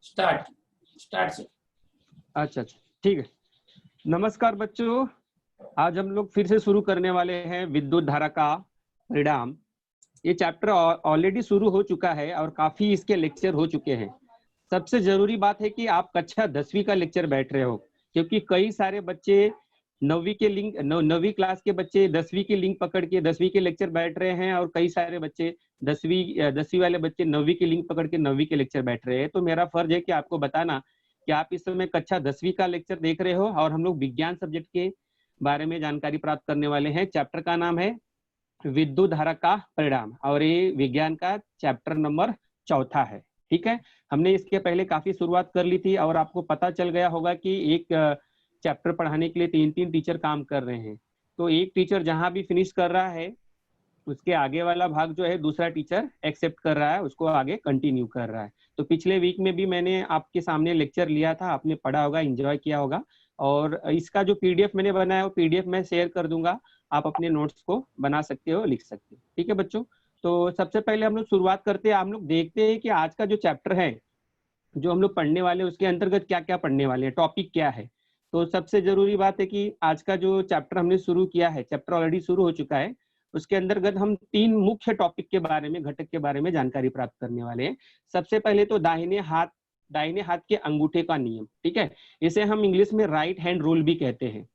Start start से। अच्छा ठीक है। नमस्कार बच्चों, आज हम लोग फिर से शुरू करने वाले हैं विद्युत धारा का परिणाम। ये चैप्टर ऑलरेडी शुरू हो चुका है और काफी इसके लेक्चर हो चुके हैं। सबसे जरूरी बात है कि आप कक्षा 10वीं का लेक्चर बैठ रहे हो, क्योंकि कई सारे बच्चे नवीं क्लास के बच्चे 10वीं की लिंक पकड़ के 10वीं के लेक्चर बैठ रहे हैं और कई सारे बच्चे 10वीं वाले बच्चे 9वीं की लिंक पकड़ के 9वीं के लेक्चर बैठ रहे हैं। तो मेरा फर्ज है कि आपको बताना कि आप इस समय कक्षा 10वीं का लेक्चर देख रहे हो और हम लोग विज्ञान सब्जेक्ट के बारे में जानकारी प्राप्त करने वाले हैं। चैप्टर का नाम है विद्युत धारा का परिणाम और ये विज्ञान का चैप्टर नंबर 4 है। ठीक है, हमने इसके पहले काफी शुरुआत कर ली थी और आपको पता चल गया होगा कि एक चैप्टर पढ़ाने के लिए 3 टीचर काम कर रहे हैं। तो एक टीचर जहां भी फिनिश कर रहा है उसके आगे वाला भाग जो है दूसरा टीचर एक्सेप्ट कर रहा है, उसको आगे कंटिन्यू कर रहा है। तो पिछले वीक में भी मैंने आपके सामने लेक्चर लिया था, आपने पढ़ा होगा, एंजॉय किया होगा। और इसका जो पीडीएफ मैंने बनाया वो पीडीएफ मैं शेयर कर दूंगा, आप अपने नोट्स को बना सकते हो, लिख सकते हो। ठीक है बच्चों, तो सबसे पहले हम लोग शुरुआत करते हैं। हम लोग देखते हैं कि आज का जो चैप्टर है जो हम लोग पढ़ने वाले हैं उसके अंतर्गत क्या क्या पढ़ने वाले हैं, टॉपिक क्या है। तो सबसे जरूरी बात है कि आज का जो चैप्टर हमने शुरू किया है, चैप्टर ऑलरेडी शुरू हो चुका है, उसके अंतर्गत हम 3 मुख्य टॉपिक के बारे में, घटक के बारे में जानकारी प्राप्त करने वाले हैं। सबसे पहले तो दाहिने हाथ के अंगूठे का नियम। ठीक है, इसे हम इंग्लिश में राइट हैंड रूल भी कहते हैं।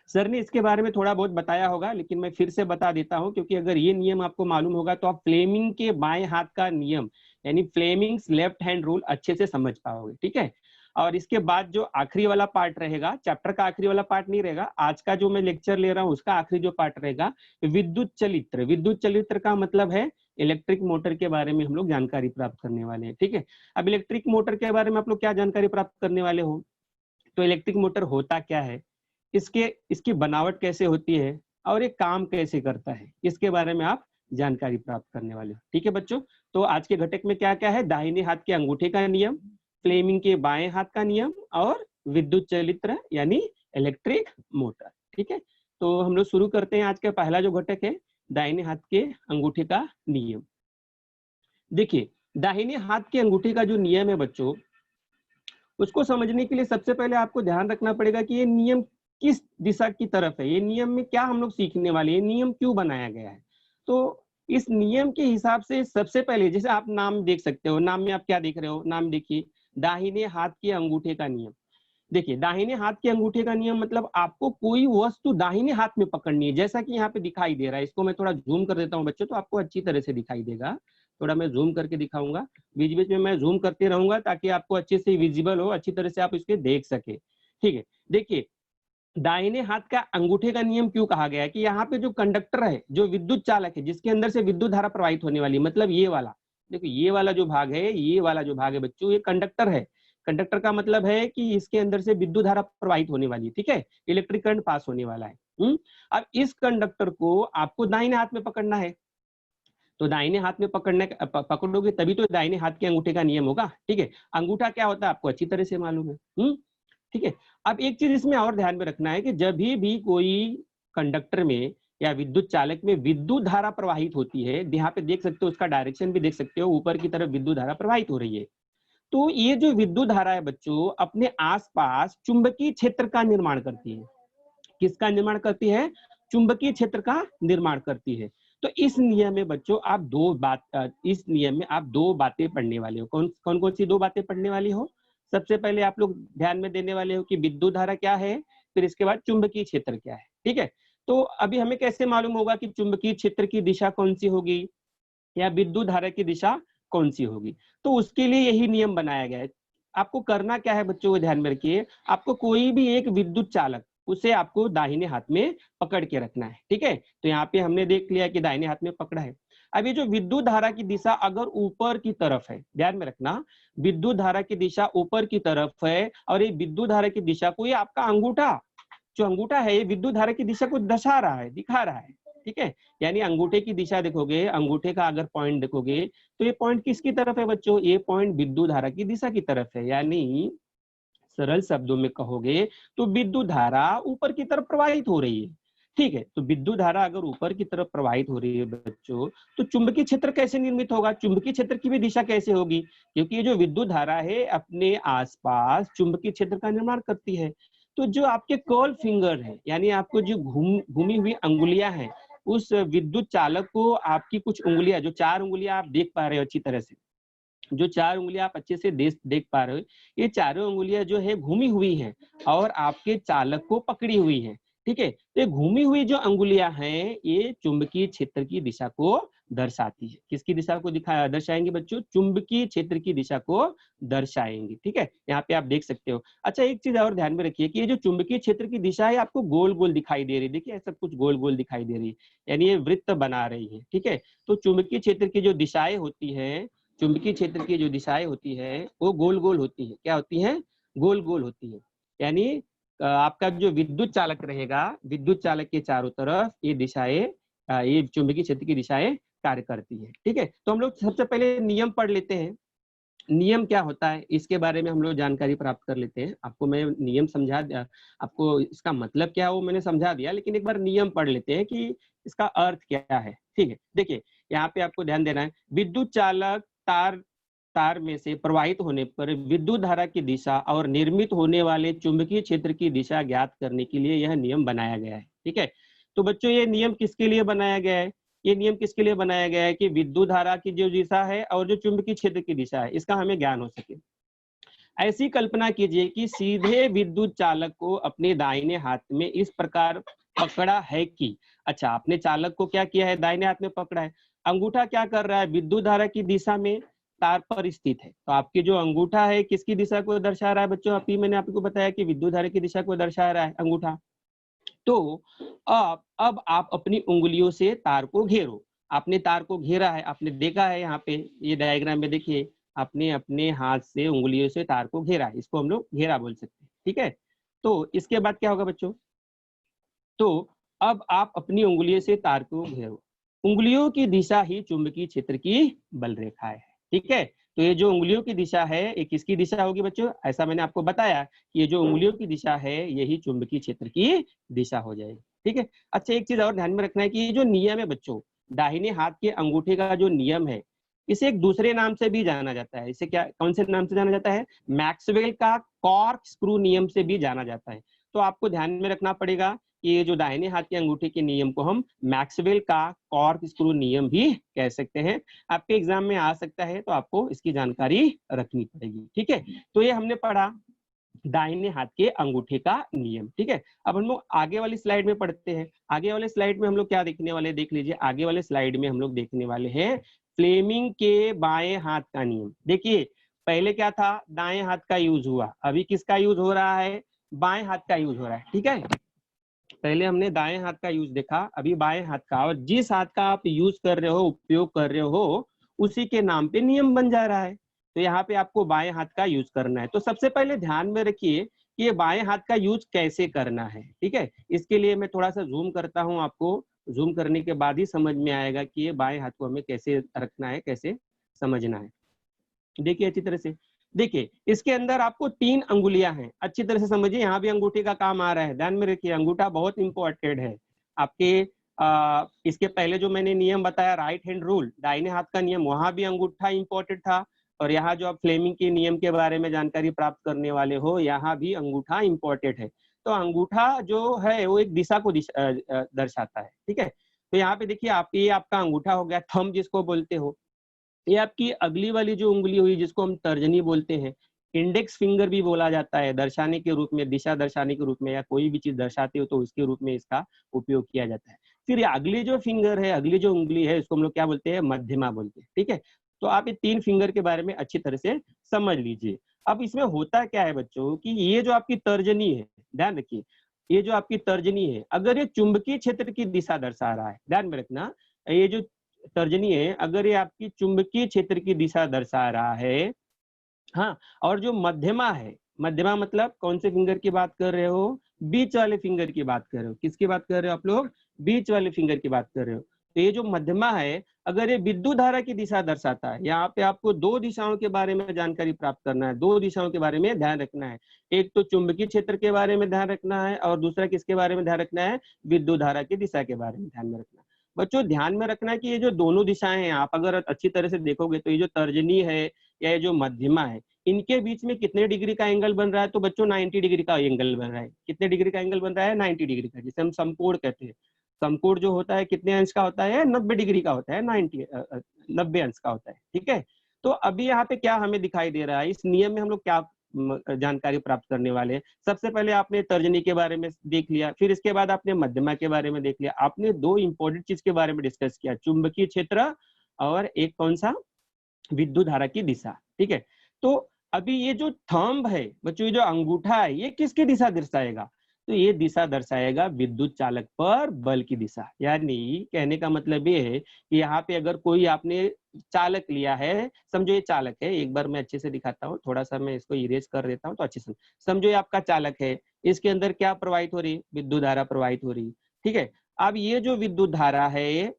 सर ने इसके बारे में थोड़ा बहुत बताया होगा, लेकिन मैं फिर से बता देता हूं, क्योंकि अगर ये नियम आपको मालूम होगा तो आप फ्लेमिंग के बाएं हाथ का नियम यानी फ्लेमिंग्स लेफ्ट हैंड रूल अच्छे से समझ पाओगे। ठीक है, और इसके बाद जो आखिरी वाला पार्ट रहेगा, चैप्टर का आखिरी वाला पार्ट नहीं रहेगा, आज का जो मैं लेक्चर ले रहा हूँ उसका आखिरी जो पार्ट रहेगा विद्युत चलित्र। विद्युत चलित्र का मतलब है इलेक्ट्रिक मोटर के बारे में हम लोग जानकारी प्राप्त करने वाले हैं। ठीक है, अब इलेक्ट्रिक मोटर के बारे में आप लोग क्या जानकारी प्राप्त करने वाले हो, तो इलेक्ट्रिक मोटर होता क्या है, इसकी बनावट कैसे होती है और ये काम कैसे करता है, इसके बारे में आप जानकारी प्राप्त करने वाले हो। ठीक है बच्चों, तो आज के घटक में क्या क्या है, दाहिने हाथ के अंगूठे का नियम, फ्लेमिंग के बाएं हाथ का नियम और विद्युत चलित्र यानी इलेक्ट्रिक मोटर। ठीक है, तो हम लोग शुरू करते हैं। आज का पहला जो घटक है दाहिने हाथ के अंगूठे का नियम। देखिए, दाहिने हाथ के अंगूठे का जो नियम है बच्चों, उसको समझने के लिए सबसे पहले आपको ध्यान रखना पड़ेगा कि ये नियम किस दिशा की तरफ है, ये नियम में क्या हम लोग सीखने वाले हैं, ये नियम क्यों बनाया गया है। तो इस नियम के हिसाब से सबसे पहले, जैसे आप नाम देख सकते हो, नाम में आप क्या देख रहे हो, नाम देखिए दाहिने हाथ के अंगूठे का नियम। देखिए, दाहिने हाथ के अंगूठे का नियम मतलब आपको कोई वस्तु दाहिने हाथ में पकड़नी है, जैसा कि यहाँ पे दिखाई दे रहा है। इसको मैं थोड़ा जूम कर देता हूँ बच्चों, तो आपको अच्छी तरह से दिखाई देगा। थोड़ा मैं जूम करके दिखाऊंगा, बीच बीच में मैं जूम करते रहूंगा ताकि आपको अच्छे से विजिबल हो, अच्छी तरह से आप इसके देख सके। ठीक है, देखिए दाहिने हाथ का अंगूठे का नियम क्यों कहा गया है कि यहाँ पे जो कंडक्टर है, जो विद्युत चालक है, जिसके अंदर से विद्युत धारा प्रवाहित होने वाली, मतलब ये वाला, देखो ये वाला जो भाग है, ये वाला जो भाग है बच्चों, ये कंडक्टर है। कंडक्टर का मतलब है कि इसके अंदर से विद्युत धारा प्रवाहित होने वाली है। ठीक है, इलेक्ट्रिक करंट पास होने वाला है। अब इस कंडक्टर को आपको दाहिने हाथ में पकड़ना है, तो दाहिने हाथ में पकड़ोगे तभी तो दाहिने हाथ के अंगूठे का नियम होगा। ठीक है, अंगूठा क्या होता है आपको अच्छी तरह से मालूम है। ठीक है, अब एक चीज इसमें और ध्यान में रखना है कि जब भी कोई कंडक्टर में या विद्युत चालक में विद्युत धारा प्रवाहित होती है, यहाँ पे देख सकते हो, उसका डायरेक्शन भी देख सकते हो, ऊपर की तरफ विद्युत धारा प्रवाहित हो रही है। तो ये जो विद्युत धारा है बच्चों, अपने आसपास चुंबकीय क्षेत्र का निर्माण करती है। किसका निर्माण करती है, चुंबकीय क्षेत्र का निर्माण करती है। तो इस नियम में बच्चों आप इस नियम में आप 2 बातें पढ़ने वाले हो। कौन कौन सी 2 बातें पढ़ने वाली हो, सबसे पहले आप लोग ध्यान में देने वाले हो कि विद्युत धारा क्या है, फिर इसके बाद चुंबकीय क्षेत्र क्या है। ठीक है, तो अभी हमें कैसे मालूम होगा कि चुंबकीय क्षेत्र की दिशा कौन सी होगी या विद्युत धारा की दिशा कौन सी होगी, तो उसके लिए यही नियम बनाया गया है। आपको करना क्या है बच्चों, को ध्यान में रखिए, आपको कोई भी एक विद्युत चालक, उसे आपको दाहिने हाथ में पकड़ के रखना है। ठीक है, तो यहाँ पे हमने देख लिया कि दाहिने हाथ में पकड़ा है। अब ये जो विद्युत धारा की दिशा अगर ऊपर की तरफ है, ध्यान में रखना, विद्युत धारा की दिशा ऊपर की तरफ है और ये विद्युत धारा की दिशा को, ये आपका अंगूठा, जो अंगूठा है ये विद्युत धारा की दिशा को दर्शा रहा है, दिखा रहा है। ठीक है, यानी अंगूठे की दिशा देखोगे, अंगूठे का अगर पॉइंट देखोगे तो ये पॉइंट किसकी तरफ है बच्चों, ये पॉइंट विद्युत धारा की दिशा की तरफ है। यानी सरल शब्दों में कहोगे तो विद्युत धारा ऊपर की तरफ प्रवाहित हो रही है। ठीक है, तो विद्युत धारा अगर ऊपर की तरफ प्रवाहित हो रही है बच्चों, तो चुंबकीय क्षेत्र कैसे निर्मित होगा, चुंबकीय क्षेत्र की भी दिशा कैसे होगी, क्योंकि ये जो विद्युत धारा है अपने आसपास चुंबकीय क्षेत्र का निर्माण करती है। तो जो आपके कर्ल फिंगर है, यानी आपको जो घूमी हुई अंगुलियां हैं, उस विद्युत चालक को आपकी कुछ उंगलियां, जो 4 उंगलियां आप देख पा रहे हो अच्छी तरह से, जो 4 उंगलियां आप अच्छे से देख पा रहे हो, ये चारों उंगलियां जो है घूमी हुई हैं और आपके चालक को पकड़ी हुई हैं। ठीक है, तो ये घूमी हुई जो अंगुलियां हैं ये चुंबकीय क्षेत्र की दिशा को दर्शाती है। किसकी दिशा को दर्शाएंगे बच्चों, चुंबकीय क्षेत्र की दिशा को दर्शाएंगे। ठीक है, यहाँ पे आप देख सकते हो। अच्छा, एक चीज और ध्यान में रखिए कि ये जो चुंबकीय क्षेत्र की दिशा है आपको गोल गोल दिखाई दे रही है, देखिए ऐसा कुछ गोल गोल दिखाई दे रही है, यानी ये वृत्त बना रही है। ठीक है, तो चुंबकीय क्षेत्र की जो दिशाएं होती है, चुंबकीय क्षेत्र की जो दिशाएं होती है वो गोल गोल होती है। क्या होती है, गोल गोल होती है। यानी आपका जो विद्युत चालक रहेगा, विद्युत चालक के चारों तरफ ये दिशाएं, ये चुंबकीय क्षेत्र की दिशाएं कार्य करती है। ठीक है, तो हम लोग सबसे पहले नियम पढ़ लेते हैं। नियम क्या होता है इसके बारे में हम लोग जानकारी प्राप्त कर लेते हैं। आपको मैं नियम समझा दिया, आपको इसका मतलब क्या है वो मैंने समझा दिया, लेकिन एक बार नियम पढ़ लेते हैं कि इसका अर्थ क्या है। ठीक है, देखिए यहाँ पे आपको ध्यान देना है, विद्युत चालक तार में से प्रवाहित होने पर विद्युत धारा की दिशा और निर्मित होने वाले चुंबकीय क्षेत्र की दिशा ज्ञात करने के लिए यह नियम बनाया गया है। ठीक है, तो बच्चों ये नियम किसके लिए बनाया गया है, ये नियम किसके लिए बनाया गया है कि विद्युत धारा की जो दिशा है और जो चुंबकीय क्षेत्र की दिशा है इसका हमें ज्ञान हो सके। ऐसी कल्पना कीजिए कि सीधे विद्युत चालक को अपने दाहिने हाथ में इस प्रकार पकड़ा है कि, अच्छा आपने चालक को क्या किया है, दाहिने हाथ में पकड़ा है, अंगूठा क्या कर रहा है, विद्युत धारा की दिशा में तार पर स्थित है। तो आपके जो अंगूठा है किसकी दिशा को दर्शा रहा है बच्चों, अभी मैंने आपको बताया कि विद्युत धारा की दिशा को दर्शा रहा है अंगूठा। तो अब आप अपनी उंगलियों से तार को घेरो। आपने तार को घेरा है, आपने देखा है यहाँ पे ये डायग्राम में देखिए, आपने अपने हाथ से उंगलियों से तार को घेरा है, इसको हम लोग घेरा बोल सकते हैं। ठीक है, तो इसके बाद क्या होगा बच्चों, तो अब आप अपनी उंगलियों से तार को घेरो। उंगलियों की दिशा ही चुंबकीय क्षेत्र की बल रेखा है। ठीक है, तो ये जो उंगलियों की दिशा है ये किसकी दिशा होगी बच्चों, ऐसा मैंने आपको बताया कि ये जो उंगलियों की दिशा है यही चुंबकीय क्षेत्र की दिशा हो जाएगी। ठीक है, अच्छा एक चीज और ध्यान में रखना है कि ये जो नियम है बच्चों, दाहिने हाथ के अंगूठे का जो नियम है इसे एक दूसरे नाम से भी जाना जाता है। इसे क्या, कौन से नाम से जाना जाता है, मैक्सवेल का कॉर्क स्क्रू नियम से भी जाना जाता है। तो आपको ध्यान में रखना पड़ेगा कि ये जो दाहिने हाथ के अंगूठे के नियम को हम मैक्सवेल का कॉर्क स्क्रू नियम भी कह सकते हैं। आपके एग्जाम में आ सकता है, तो आपको इसकी जानकारी रखनी पड़ेगी। ठीक है, तो ये हमने पढ़ा दाहिने हाथ के अंगूठे का नियम। ठीक है, अब हम लोग आगे वाली स्लाइड में पढ़ते हैं। आगे वाले स्लाइड में हम लोग क्या देखने वाले, देख लीजिए आगे वाले स्लाइड में हम लोग देखने वाले हैं फ्लेमिंग के बाएं हाथ का नियम। देखिए पहले क्या था, दाएं हाथ का यूज हुआ, अभी किसका यूज हो रहा है, बाएं हाथ का यूज हो रहा है। ठीक है, पहले हमने दाएं हाथ का यूज देखा, अभी बाएं हाथ का, और जिस हाथ का आप यूज कर रहे हो, उपयोग कर रहे हो, उसी के नाम पे नियम बन जा रहा है। तो यहाँ पे आपको बाएं हाथ का यूज करना है। तो सबसे पहले ध्यान में रखिए कि ये बाएं हाथ का यूज कैसे करना है। ठीक है, इसके लिए मैं थोड़ा सा जूम करता हूँ, आपको जूम करने के बाद ही समझ में आएगा कि ये बाएं हाथ को हमें कैसे रखना है, कैसे समझना है। देखिए अच्छी तरह से, देखिए इसके अंदर आपको 3 अंगुलियां हैं, अच्छी तरह से समझिए, यहाँ भी अंगूठे का काम आ रहा है, ध्यान में रखिए अंगूठा बहुत इंपॉर्टेंट है आपके। इसके पहले जो मैंने नियम बताया राइट हैंड रूल, दाहिने हाथ का नियम, वहां भी अंगूठा इंपॉर्टेंट था, और यहाँ जो आप फ्लेमिंग के नियम के बारे में जानकारी प्राप्त करने वाले हो, यहाँ भी अंगूठा इंपॉर्टेंट है। तो अंगूठा जो है वो एक दिशा को दर्शाता है। ठीक है, तो यहाँ पे देखिए आप, ये आपका अंगूठा हो गया, थंब जिसको बोलते हो। ये आपकी अगली वाली जो उंगली हुई जिसको हम तर्जनी बोलते हैं, इंडेक्स फिंगर भी बोला जाता है, दर्शाने के रूप में, दिशा दर्शाने के रूप में, या कोई भी चीज दर्शाते हो तो उसके रूप में इसका उपयोग किया जाता है। फिर ये अगली जो फिंगर है, अगली जो उंगली है, इसको हम लोग क्या बोलते हैं, मध्यमा बोलते हैं। ठीक है, तो आप ये 3 फिंगर के बारे में अच्छी तरह से समझ लीजिए। अब इसमें होता क्या है बच्चों कि ये जो आपकी तर्जनी है, ध्यान रखिए, ये जो आपकी तर्जनी है अगर ये चुंबकीय क्षेत्र की दिशा दर्शा रहा है, ध्यान में रखना, ये जो तर्जनी है अगर ये आपकी चुंबकीय क्षेत्र की दिशा दर्शा रहा है, हाँ, और जो मध्यमा है, मध्यमा मतलब कौन से फिंगर की बात कर रहे हो, बीच वाले फिंगर की बात कर रहे हो, किसकी बात कर रहे हो आप लोग, बीच वाले फिंगर की बात कर रहे हो। तो ये जो मध्यमा है, अगर ये विद्युत धारा की दिशा दर्शाता है, यहाँ पे आपको दो दिशाओं के बारे में जानकारी प्राप्त करना है, दो दिशाओं के बारे में ध्यान रखना है। एक तो चुंबकीय क्षेत्र के बारे में ध्यान रखना है और दूसरा किसके बारे में ध्यान रखना है, विद्युत धारा की दिशा के बारे में ध्यान में रखना है। बच्चों ध्यान में रखना है कि ये जो दोनों दिशाएं हैं, आप अगर अच्छी तरह से देखोगे तो ये जो तर्जनी है या ये जो मध्यमा है, इनके बीच में कितने डिग्री का एंगल बन रहा है, तो बच्चों 90 डिग्री का एंगल बन रहा है। कितने डिग्री का एंगल बन रहा है, 90 डिग्री का, जिसे हम समकोण कहते हैं। समकोण जो होता है कितने अंश का होता है, 90 डिग्री का होता है, 90 अंश का होता है। ठीक है, तो अभी यहाँ पे क्या हमें दिखाई दे रहा है, इस नियम में हम लोग क्या जानकारी प्राप्त करने वाले हैं। सबसे पहले आपने तर्जनी के बारे में देख लिया, फिर इसके बाद आपने मध्यमा के बारे में देख लिया, आपने दो इंपॉर्टेंट चीज के बारे में डिस्कस किया, चुंबकीय क्षेत्र और एक कौन सा, विद्युत धारा की दिशा। ठीक है, तो अभी ये जो थंब है बच्चों, ये जो अंगूठा है, ये किसकी दिशा दर्शाएगा, तो ये दिशा दर्शाएगा विद्युत चालक पर बल की दिशा। यानी कहने का मतलब ये है कि यहाँ पे अगर कोई आपने चालक लिया है, समझो ये चालक है, एक बार मैं अच्छे से दिखाता हूँ, थोड़ा सा मैं इसको इरेज कर देता हूँ तो अच्छे से समझो। ये आपका चालक है, इसके अंदर क्या प्रवाहित हो रही है, विद्युत धारा प्रवाहित हो रही है। ठीक है, अब ये जो विद्युत धारा है,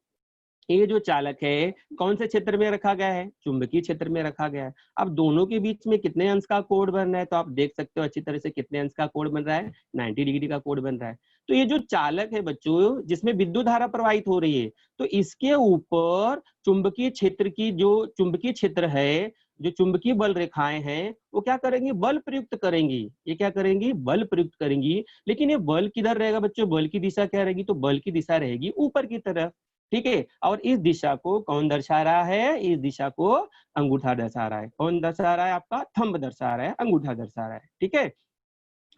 ये जो चालक है कौन से क्षेत्र में रखा गया है, चुंबकीय क्षेत्र में रखा गया है। अब दोनों के बीच में कितने अंश का कोण बन रहा है, तो आप देख सकते हो अच्छी तरह से कितने अंश का कोण बन रहा है, 90 डिग्री का कोण बन रहा है। तो ये जो चालक है बच्चों, जिसमें विद्युत धारा प्रवाहित हो रही है, तो इसके ऊपर चुंबकीय क्षेत्र की जो चुंबकीय क्षेत्र है, जो चुंबकीय बल रेखाएं हैं, वो क्या करेंगी, बल प्रयुक्त करेंगी। ये क्या करेंगी, बल प्रयुक्त करेंगी। लेकिन ये बल किधर रहेगा बच्चों, बल की दिशा क्या रहेगी, तो बल की दिशा रहेगी ऊपर की तरफ। ठीक है, और इस दिशा को कौन दर्शा रहा है, इस दिशा को अंगूठा दर्शा रहा है। कौन दर्शा रहा है, आपका थंब दर्शा रहा है, अंगूठा दर्शा रहा है। ठीक है,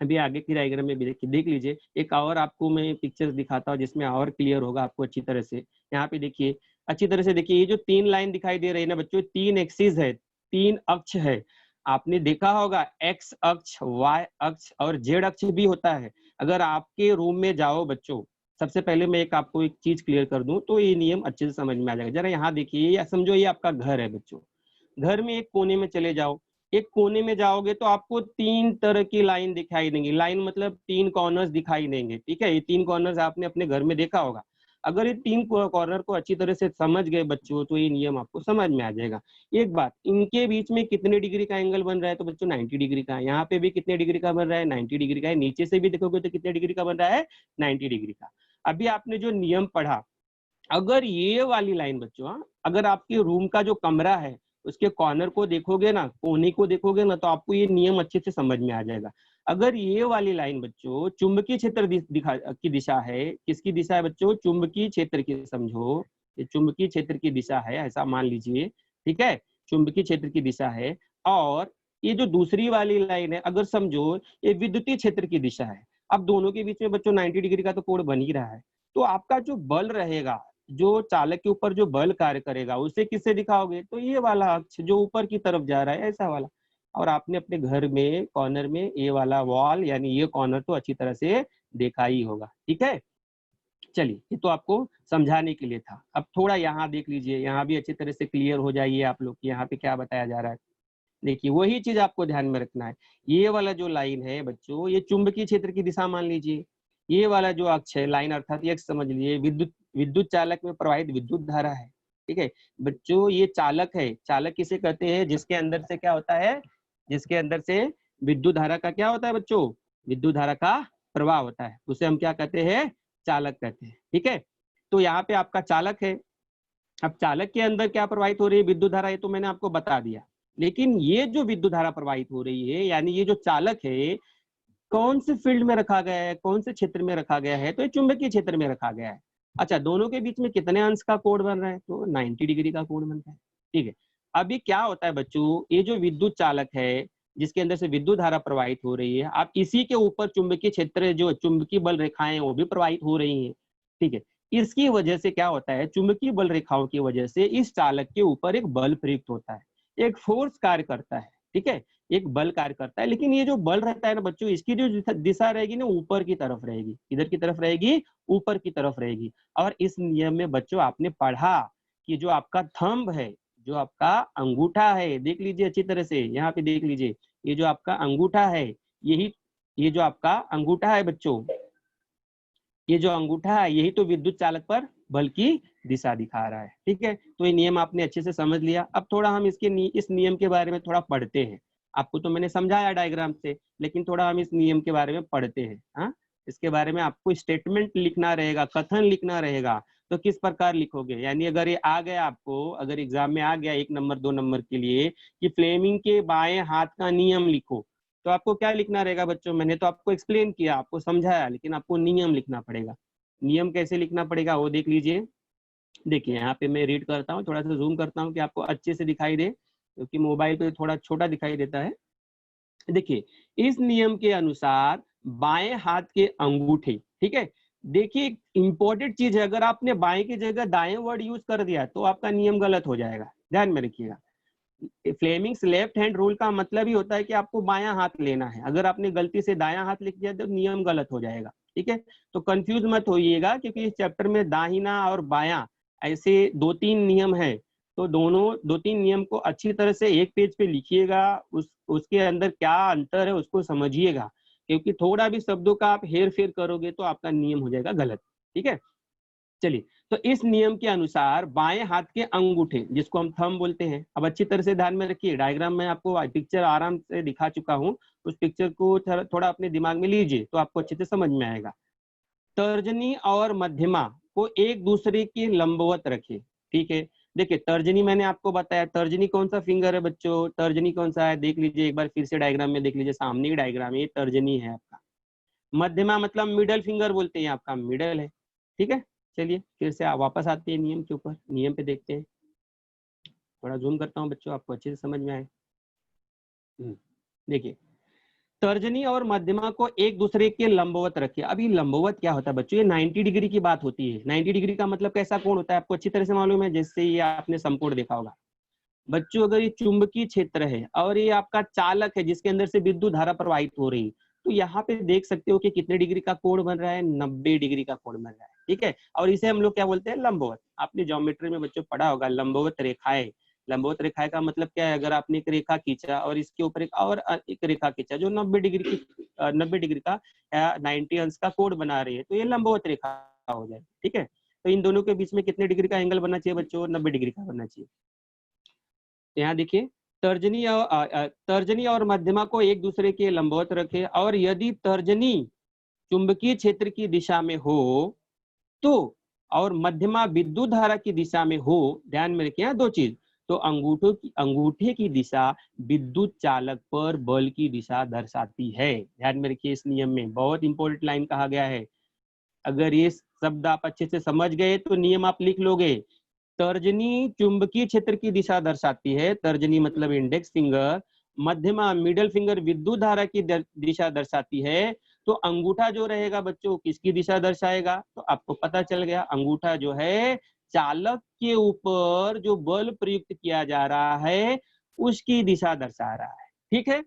अभी आगे की डायग्राम में भी देख लीजिए, एक और आपको मैं पिक्चर्स दिखाता हूँ जिसमें और क्लियर होगा आपको अच्छी तरह से। यहाँ पे देखिए, अच्छी तरह से देखिए, ये जो तीन लाइन दिखाई दे रही है ना बच्चों, तीन एक्सिस है, तीन अक्ष है। आपने देखा होगा एक्स अक्ष, वाई अक्ष और जेड अक्ष भी होता है। अगर आपके रूम में जाओ बच्चों, सबसे पहले मैं आपको एक चीज क्लियर कर दूं तो ये नियम अच्छे से समझ में आ जाएगा। जरा यहाँ देखिए, या समझो ये आपका घर है बच्चों, घर में एक कोने में चले जाओ, एक कोने में जाओगे तो आपको तीन तरह की लाइन दिखाई देंगी। लाइन मतलब तीन कॉर्नर्स दिखाई देंगे। ठीक है, ये तीन कॉर्नर्स आपने अपने घर में देखा होगा। अगर ये तीन कॉर्नर को अच्छी तरह से समझ गए बच्चों, तो ये नियम आपको समझ में आ जाएगा। एक बात, इनके बीच में कितने डिग्री का एंगल बन रहा है, तो बच्चों 90 डिग्री का। यहाँ पे भी कितने डिग्री का बन रहा है, 90 डिग्री का है। नीचे से भी देखोगे तो कितने डिग्री का बन रहा है, 90 डिग्री का। अभी आपने जो नियम पढ़ा, अगर ये वाली लाइन बच्चों, अगर आपके रूम का जो कमरा है उसके कॉर्नर को देखोगे ना, कोने को देखोगे ना, तो आपको ये नियम अच्छे से समझ में आ जाएगा। अगर ये वाली लाइन बच्चों चुंबकीय क्षेत्र की दिशा है, किसकी दिशा है बच्चों, चुंबकीय क्षेत्र की, समझो ये चुंबकीय क्षेत्र की दिशा है, ऐसा मान लीजिए। ठीक है, चुंबकीय क्षेत्र की दिशा है। और ये जो दूसरी वाली लाइन है, अगर समझो ये विद्युतीय क्षेत्र की दिशा है। अब दोनों के बीच में बच्चों 90 डिग्री का तो कोण बन ही रहा है। तो आपका जो बल रहेगा, जो चालक के ऊपर जो बल कार्य करेगा, उसे किससे दिखाओगे, तो ये वाला अक्ष जो ऊपर की तरफ जा रहा है, ऐसा वाला। और आपने अपने घर में कॉर्नर में ये वाला वॉल यानी ये कॉर्नर तो अच्छी तरह से देखा ही होगा। ठीक है, चलिए ये तो आपको समझाने के लिए था। अब थोड़ा यहाँ देख लीजिए, यहाँ भी अच्छी तरह से क्लियर हो जाइए आप लोग की यहाँ पे क्या बताया जा रहा है। देखिए वही चीज आपको ध्यान में रखना है। ये वाला जो लाइन है बच्चों, ये चुंबकीय क्षेत्र की दिशा मान लीजिए। ये वाला जो अक्ष है, लाइन अर्थात ये समझ लीजिए विद्युत चालक में प्रवाहित विद्युत धारा है। ठीक है बच्चों, ये चालक है। चालक किसे कहते हैं, जिसके अंदर से क्या होता है, जिसके अंदर से विद्युत धारा का क्या होता है बच्चों, विद्युत धारा का प्रवाह होता है, उसे हम क्या कहते हैं, चालक कहते हैं। ठीक है, तो यहाँ पे आपका चालक है। अब चालक के अंदर क्या प्रवाहित हो रही है, विद्युत धारा, ये तो मैंने आपको बता दिया। लेकिन ये जो विद्युत धारा प्रवाहित हो रही है, यानी ये जो चालक है, कौन से फील्ड में रखा गया है, कौन से क्षेत्र में रखा गया है, तो ये चुंबकीय क्षेत्र में रखा गया है। अच्छा, दोनों के बीच में कितने अंश का कोण बन रहा है, तो 90 डिग्री का कोण बनता है। ठीक है, अभी क्या होता है बच्चों, ये जो विद्युत चालक है जिसके अंदर से विद्युत धारा प्रवाहित हो रही है, आप इसी के ऊपर चुंबकीय क्षेत्र, जो चुंबकीय बल रेखाएं वो भी प्रवाहित हो रही है। ठीक है, इसकी वजह से क्या होता है, चुंबकीय बल रेखाओं की वजह से इस चालक के ऊपर एक बल प्रयुक्त होता है, एक फोर्स कार्य करता है। ठीक है, एक बल कार्य करता है। लेकिन ये जो बल रहता है ना बच्चों, इसकी जो दिशा रहेगी ना, ऊपर की तरफ रहेगी। किधर की तरफ रहेगी, ऊपर की तरफ रहेगी। और इस नियम में बच्चों आपने पढ़ा कि जो आपका थंब है, जो आपका अंगूठा है, देख लीजिए अच्छी तरह से, यहाँ पे देख लीजिए, ये जो आपका अंगूठा है, यही, ये जो आपका अंगूठा है बच्चों, ये जो अंगूठा है, यही तो विद्युत चालक पर बल की दिशा दिखा रहा है। ठीक है, तो ये नियम आपने अच्छे से समझ लिया। अब थोड़ा हम इस नियम के बारे में थोड़ा पढ़ते हैं। आपको तो मैंने समझाया डायग्राम से, लेकिन थोड़ा हम इस नियम के बारे में पढ़ते हैं। हाँ, इसके बारे में आपको स्टेटमेंट लिखना रहेगा, कथन लिखना रहेगा। तो किस प्रकार लिखोगे, यानी अगर ये आ गया आपको, अगर एग्जाम में आ गया 1 नंबर 2 नंबर के लिए कि फ्लेमिंग के बाएं हाथ का नियम लिखो, तो आपको क्या लिखना रहेगा बच्चों? मैंने तो आपको एक्सप्लेन किया, आपको समझाया, लेकिन आपको नियम लिखना पड़ेगा। नियम कैसे लिखना पड़ेगा वो देख लीजिए। देखिए यहाँ पे मैं रीड करता हूँ, थोड़ा सा जूम करता हूँ कि आपको अच्छे से दिखाई दे, क्योंकि मोबाइल पे थोड़ा छोटा दिखाई देता है। देखिए, इस नियम के अनुसार बाएं हाथ के अंगूठे, ठीक है, देखिए इंपॉर्टेंट चीज है, अगर आपने बाएं की जगह दाएं वर्ड यूज कर दिया तो आपका नियम गलत हो जाएगा, ध्यान में रखिएगा। फ्लेमिंग्स लेफ्ट हैंड रूल का मतलब ही होता है कि आपको बायां हाथ लेना है। अगर आपने गलती से दायां हाथ लिख दिया तो नियम गलत हो जाएगा। ठीक है, तो कंफ्यूज मत होइएगा, क्योंकि इस चैप्टर में दाहिना और बायां ऐसे 2-3 नियम है। तो दोनों 2-3 नियम को अच्छी तरह से एक पेज पे लिखिएगा, उसके अंदर क्या अंतर है उसको समझिएगा, क्योंकि थोड़ा भी शब्दों का आप हेर फेर करोगे तो आपका नियम हो जाएगा गलत। ठीक है, चलिए, तो इस नियम के अनुसार बाएं हाथ के अंगूठे, जिसको हम थंब बोलते हैं, अब अच्छी तरह से ध्यान में रखिए, डायग्राम में आपको पिक्चर आराम से दिखा चुका हूं, उस पिक्चर को थोड़ा अपने दिमाग में लीजिए तो आपको अच्छे से समझ में आएगा। तर्जनी और मध्यमा को एक दूसरे के लंबवत रखे। ठीक है, देखिए तर्जनी मैंने आपको बताया, तर्जनी कौन सा फिंगर है बच्चों? तर्जनी कौन सा है देख लीजिए एक बार फिर से, डायग्राम में देख लीजिए, सामने ही डायग्राम है, ये तर्जनी है आपका। मध्यमा मतलब मिडल फिंगर बोलते हैं, आपका मिडल है। ठीक है, चलिए फिर से वापस आते हैं नियम के ऊपर, नियम पे देखते हैं। थोड़ा जूम करता हूँ बच्चों, आपको अच्छे से समझ में आए। देखिए, तर्जनी और मध्यमा को एक दूसरे के लंबवत रखिए। अभी लंबवत क्या होता है बच्चों? ये 90 डिग्री की बात होती है। 90 डिग्री का मतलब कैसा कोण होता है आपको अच्छी तरह से मालूम है, जैसे ये आपने समकोण देखा होगा बच्चों। अगर ये चुंबकीय क्षेत्र है और ये आपका चालक है जिसके अंदर से विद्युत धारा प्रवाहित हो रही, तो यहाँ पे देख सकते हो कि कितने डिग्री का कोण बन रहा है, 90 डिग्री का कोण बन रहा है। ठीक है, और इसे हम लोग क्या बोलते हैं? लंबवत। आपने ज्योमेट्री में बच्चों पढ़ा होगा लंबवत रेखाएं। लंबवत रेखाएं का मतलब क्या है? अगर आपने एक रेखा खींचा और इसके ऊपर एक रेखा खींचा जो 90 डिग्री की 90 डिग्री का 90 अंश का कोण बना रही है, तो ये लंबवत रेखा हो जाए। ठीक है, तो इन दोनों के बीच में कितने डिग्री का एंगल बनना चाहिए बच्चों? 90 डिग्री का बनना चाहिए। यहाँ देखिए, तर्जनी और मध्यमा को एक दूसरे के लंबवत रखे, और यदि तर्जनी चुंबकीय क्षेत्र की दिशा में हो तो, और मध्यमा विद्युत धारा की दिशा में हो, ध्यान में रखिए दो चीज, तो अंगूठे की दिशा विद्युत चालक पर बल की दिशा दर्शाती है। ध्यान में रखिए, इस नियम में बहुत इंपॉर्टेंट लाइन कहा गया है। अगर ये शब्द आप अच्छे से समझ गए तो नियम आप लिख लोगे। तर्जनी चुंबकीय क्षेत्र की दिशा दर्शाती है, तर्जनी मतलब इंडेक्स फिंगर, मध्यमा मिडल फिंगर विद्युत धारा की दिशा दर्शाती है, तो अंगूठा जो रहेगा बच्चों किसकी दिशा दर्शाएगा? तो आपको पता चल गया, अंगूठा जो है चालक के ऊपर जो बल प्रयुक्त किया जा रहा है उसकी दिशा दर्शा रहा है। ठीक है,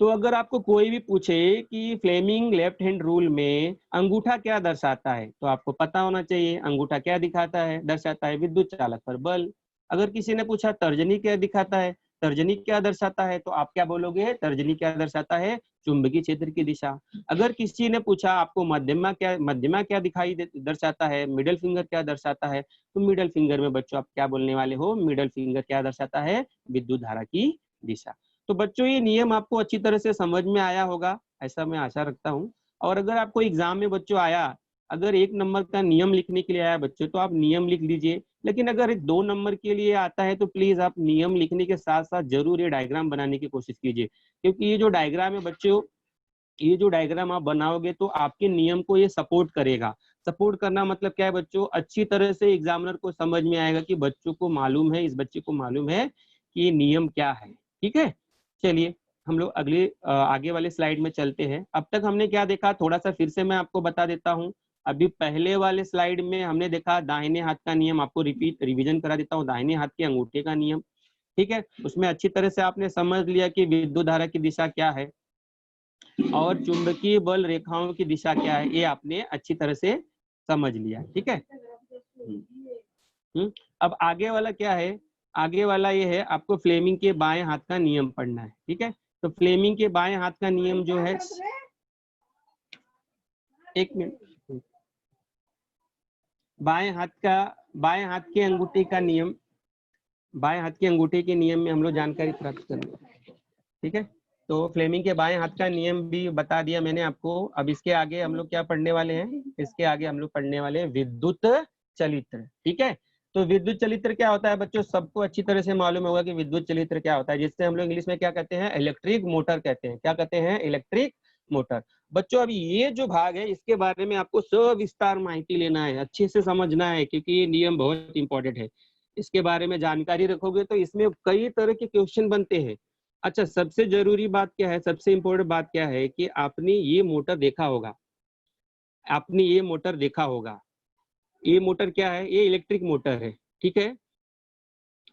तो अगर आपको कोई भी पूछे कि फ्लेमिंग लेफ्ट हैंड रूल में अंगूठा क्या दर्शाता है, तो आपको पता होना चाहिए अंगूठा क्या दिखाता है, दर्शाता है विद्युत चालक पर बल। अगर किसी ने पूछा तर्जनी क्या दिखाता है, तर्जनी क्या दर्शाता है, तो आप क्या बोलोगे? तर्जनी क्या दर्शाता है? चुंबकीय क्षेत्र की दिशा। अगर किसी ने पूछा आपको मध्यमा क्या दिखाई दर्शाता है, मिडल फिंगर क्या दर्शाता है, तो मिडल फिंगर में बच्चों आप क्या बोलने वाले हो? मिडल फिंगर क्या दर्शाता है? विद्युत धारा की दिशा। तो बच्चों ये नियम आपको अच्छी तरह से समझ में आया होगा, ऐसा मैं आशा रखता हूँ। और अगर आपको एग्जाम में बच्चों आया, अगर 1 नंबर का नियम लिखने के लिए आया बच्चों, तो आप नियम लिख लीजिए। लेकिन अगर 2 नंबर के लिए आता है तो प्लीज आप नियम लिखने के साथ साथ जरूर ये डायग्राम बनाने की कोशिश कीजिए, क्योंकि ये जो डायग्राम है बच्चों, ये जो डायग्राम आप बनाओगे तो आपके नियम को ये सपोर्ट करेगा। सपोर्ट करना मतलब क्या है बच्चों? अच्छी तरह से एग्जामिनर को समझ में आएगा कि बच्चों को मालूम है, इस बच्चे को मालूम है कि ये नियम क्या है। ठीक है, चलिए हम लोग आगे वाले स्लाइड में चलते हैं। अब तक हमने क्या देखा, थोड़ा सा फिर से मैं आपको बता देता हूँ। अभी पहले वाले स्लाइड में हमने देखा दाहिने हाथ का नियम, आपको रिवीजन करा देता हूँ, दाहिने हाथ के अंगूठे का नियम। ठीक है, उसमें अच्छी तरह से आपने समझ लिया कि विद्युत धारा की दिशा क्या है और चुंबकीय बल रेखाओं की दिशा क्या है, ये आपने अच्छी तरह से समझ लिया। ठीक है, अब आगे वाला क्या है? आगे वाला ये है, आपको फ्लेमिंग के बाएं हाथ का नियम पढ़ना है। ठीक है, तो फ्लेमिंग के बाएं हाथ का नियम जो है, एक मिनट, बाएं हाथ का बाएं हाथ के अंगूठे का नियम, बाएं हाथ के अंगूठे के नियम में हम लोग जानकारी प्राप्त करेंगे। ठीक है, तो फ्लेमिंग के बाएं हाथ का नियम भी बता दिया मैंने आपको। अब इसके आगे हम लोग क्या पढ़ने वाले हैं, इसके आगे हम लोग पढ़ने वाले हैं विद्युत चलित्र। ठीक है, तो विद्युत चलित्र क्या होता है बच्चों, सबको अच्छी तरह से मालूम होगा कि विद्युत चलित्र क्या होता है, जिससे हम लोग इंग्लिश में क्या कहते हैं, इलेक्ट्रिक मोटर कहते हैं। क्या कहते हैं, इलेक्ट्रिक मोटर। बच्चों अभी ये जो भाग है इसके बारे में आपको सविस्तार माहिती लेना है, अच्छे से समझना है, क्योंकि ये नियम बहुत इंपॉर्टेंट है। इसके बारे में जानकारी रखोगे तो इसमें कई तरह के क्वेश्चन बनते हैं। अच्छा, सबसे जरूरी बात क्या है, सबसे इंपॉर्टेंट बात क्या है कि आपने ये मोटर देखा होगा, आपने ये मोटर देखा होगा। ये मोटर क्या है, ये इलेक्ट्रिक मोटर है। ठीक है,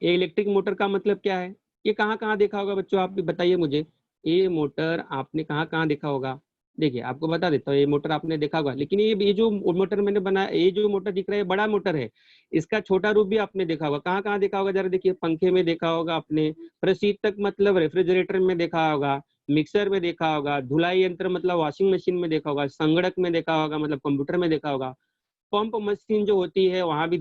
ये इलेक्ट्रिक मोटर का मतलब क्या है, ये कहाँ कहाँ देखा होगा बच्चों, आप भी बताइए मुझे। ये मोटर आपने कहाँ कहाँ देखा होगा। देखिए आपको बता देता हूँ, ये मोटर आपने देखा होगा, लेकिन ये जो मोटर मैंने बनाया, ये जो मोटर दिख रहा है बड़ा मोटर है। इसका छोटा रूप भी आपने देखा होगा। कहाँ कहाँ देखा होगा, जरा देखिए, पंखे में देखा होगा आपने, प्रशीतक मतलब रेफ्रिजरेटर में देखा होगा, मिक्सर में देखा होगा, धुलाई यंत्र मतलब वॉशिंग मशीन में देखा होगा, संगणक में देखा होगा मतलब कंप्यूटर में देखा होगा, पंप मशीन जो होती है वहां भी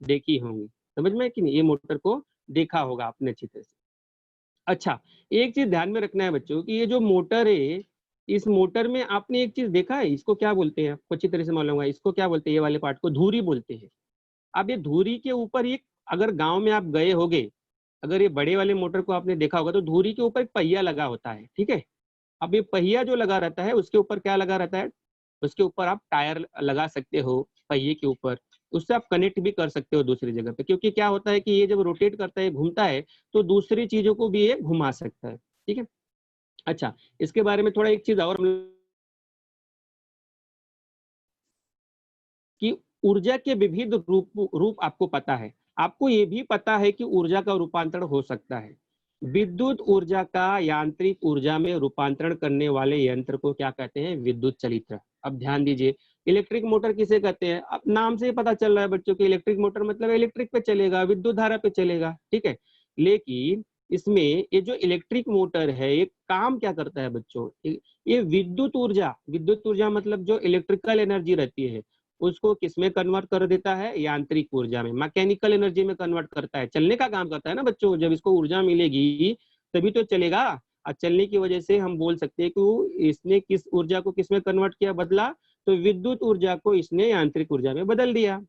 देखी होंगी। समझ में है कि नहीं, ये मोटर को देखा होगा आपने अच्छी तरह से। अच्छा, एक चीज ध्यान में रखना है बच्चों कि ये जो मोटर है, इस मोटर में आपने एक चीज देखा है, इसको क्या बोलते हैं आपको अच्छी तरह से मालूम होगा, इसको क्या बोलते हैं, ये वाले पार्ट को धुरी बोलते हैं। अब ये धुरी के ऊपर एक, अगर गांव में आप गए होगे, अगर ये बड़े वाले मोटर को आपने देखा होगा तो धुरी के ऊपर एक पहिया लगा होता है। ठीक है, अब ये पहिया जो लगा रहता है उसके ऊपर क्या लगा रहता है, उसके ऊपर आप टायर लगा सकते हो पहिए के ऊपर, उससे आप कनेक्ट भी कर सकते हो दूसरी जगह पे, क्योंकि क्या होता है कि ये जब रोटेट करता है, घूमता है, तो दूसरी चीजों को भी ये घुमा सकता है। ठीक है, अच्छा, इसके बारे में थोड़ा एक चीज और कि ऊर्जा के विविध रूप आपको पता है। आपको ये भी पता है कि ऊर्जा का रूपांतरण हो सकता है। विद्युत ऊर्जा का यांत्रिक ऊर्जा में रूपांतरण करने वाले यंत्र को क्या कहते हैं, विद्युत चलित्र। अब ध्यान दीजिए, इलेक्ट्रिक मोटर किसे कहते हैं, अब नाम से ही पता चल रहा है बच्चों के, इलेक्ट्रिक मोटर मतलब इलेक्ट्रिक पे चलेगा, विद्युत धारा पे चलेगा। ठीक है, लेकिन इसमें ये जो इलेक्ट्रिक मोटर है ये काम क्या करता है बच्चों, ये विद्युत ऊर्जा मतलब जो इलेक्ट्रिकल एनर्जी रहती है उसको किसमें कन्वर्ट कर देता है, यांत्रिक ऊर्जा में, मैकेनिकल एनर्जी में कन्वर्ट करता है। चलने का काम करता है ना बच्चों, जब इसको ऊर्जा मिलेगी तभी तो चलेगा। और चलने की वजह से हम बोल सकते हैं कि इसने किस ऊर्जा को किसमें कन्वर्ट किया, बदला, तो विद्युत ऊर्जा को इसने यांत्रिक ऊर्जा में बदल दिया।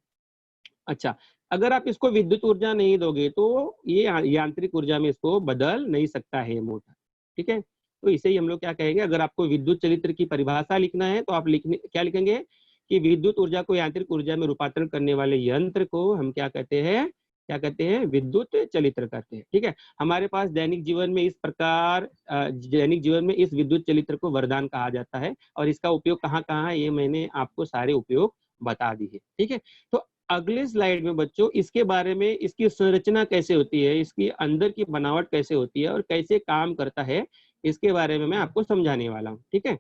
अच्छा, अगर आप इसको विद्युत ऊर्जा नहीं दोगे तो ये यांत्रिक ऊर्जा में इसको बदल नहीं सकता है ये मोटर। ठीक है, तो इसे ही हम लोग क्या कहेंगे, अगर आपको विद्युत चरित्र की परिभाषा लिखना है तो आप लिखने क्या लिखेंगे कि विद्युत ऊर्जा को यांत्रिक ऊर्जा में रूपांतरण करने वाले यंत्र को हम क्या कहते हैं, क्या कहते हैं, विद्युत चलित्र कहते हैं। ठीक है, हमारे पास दैनिक जीवन में इस प्रकार दैनिक जीवन में इस विद्युत चलित्र को वरदान कहा जाता है, और इसका उपयोग कहाँ कहाँ है ये मैंने आपको सारे उपयोग बता दी है। ठीक है, तो अगले स्लाइड में बच्चों इसके बारे में, इसकी संरचना कैसे होती है, इसकी अंदर की बनावट कैसे होती है और कैसे काम करता है, इसके बारे में मैं आपको समझाने वाला हूँ। ठीक है,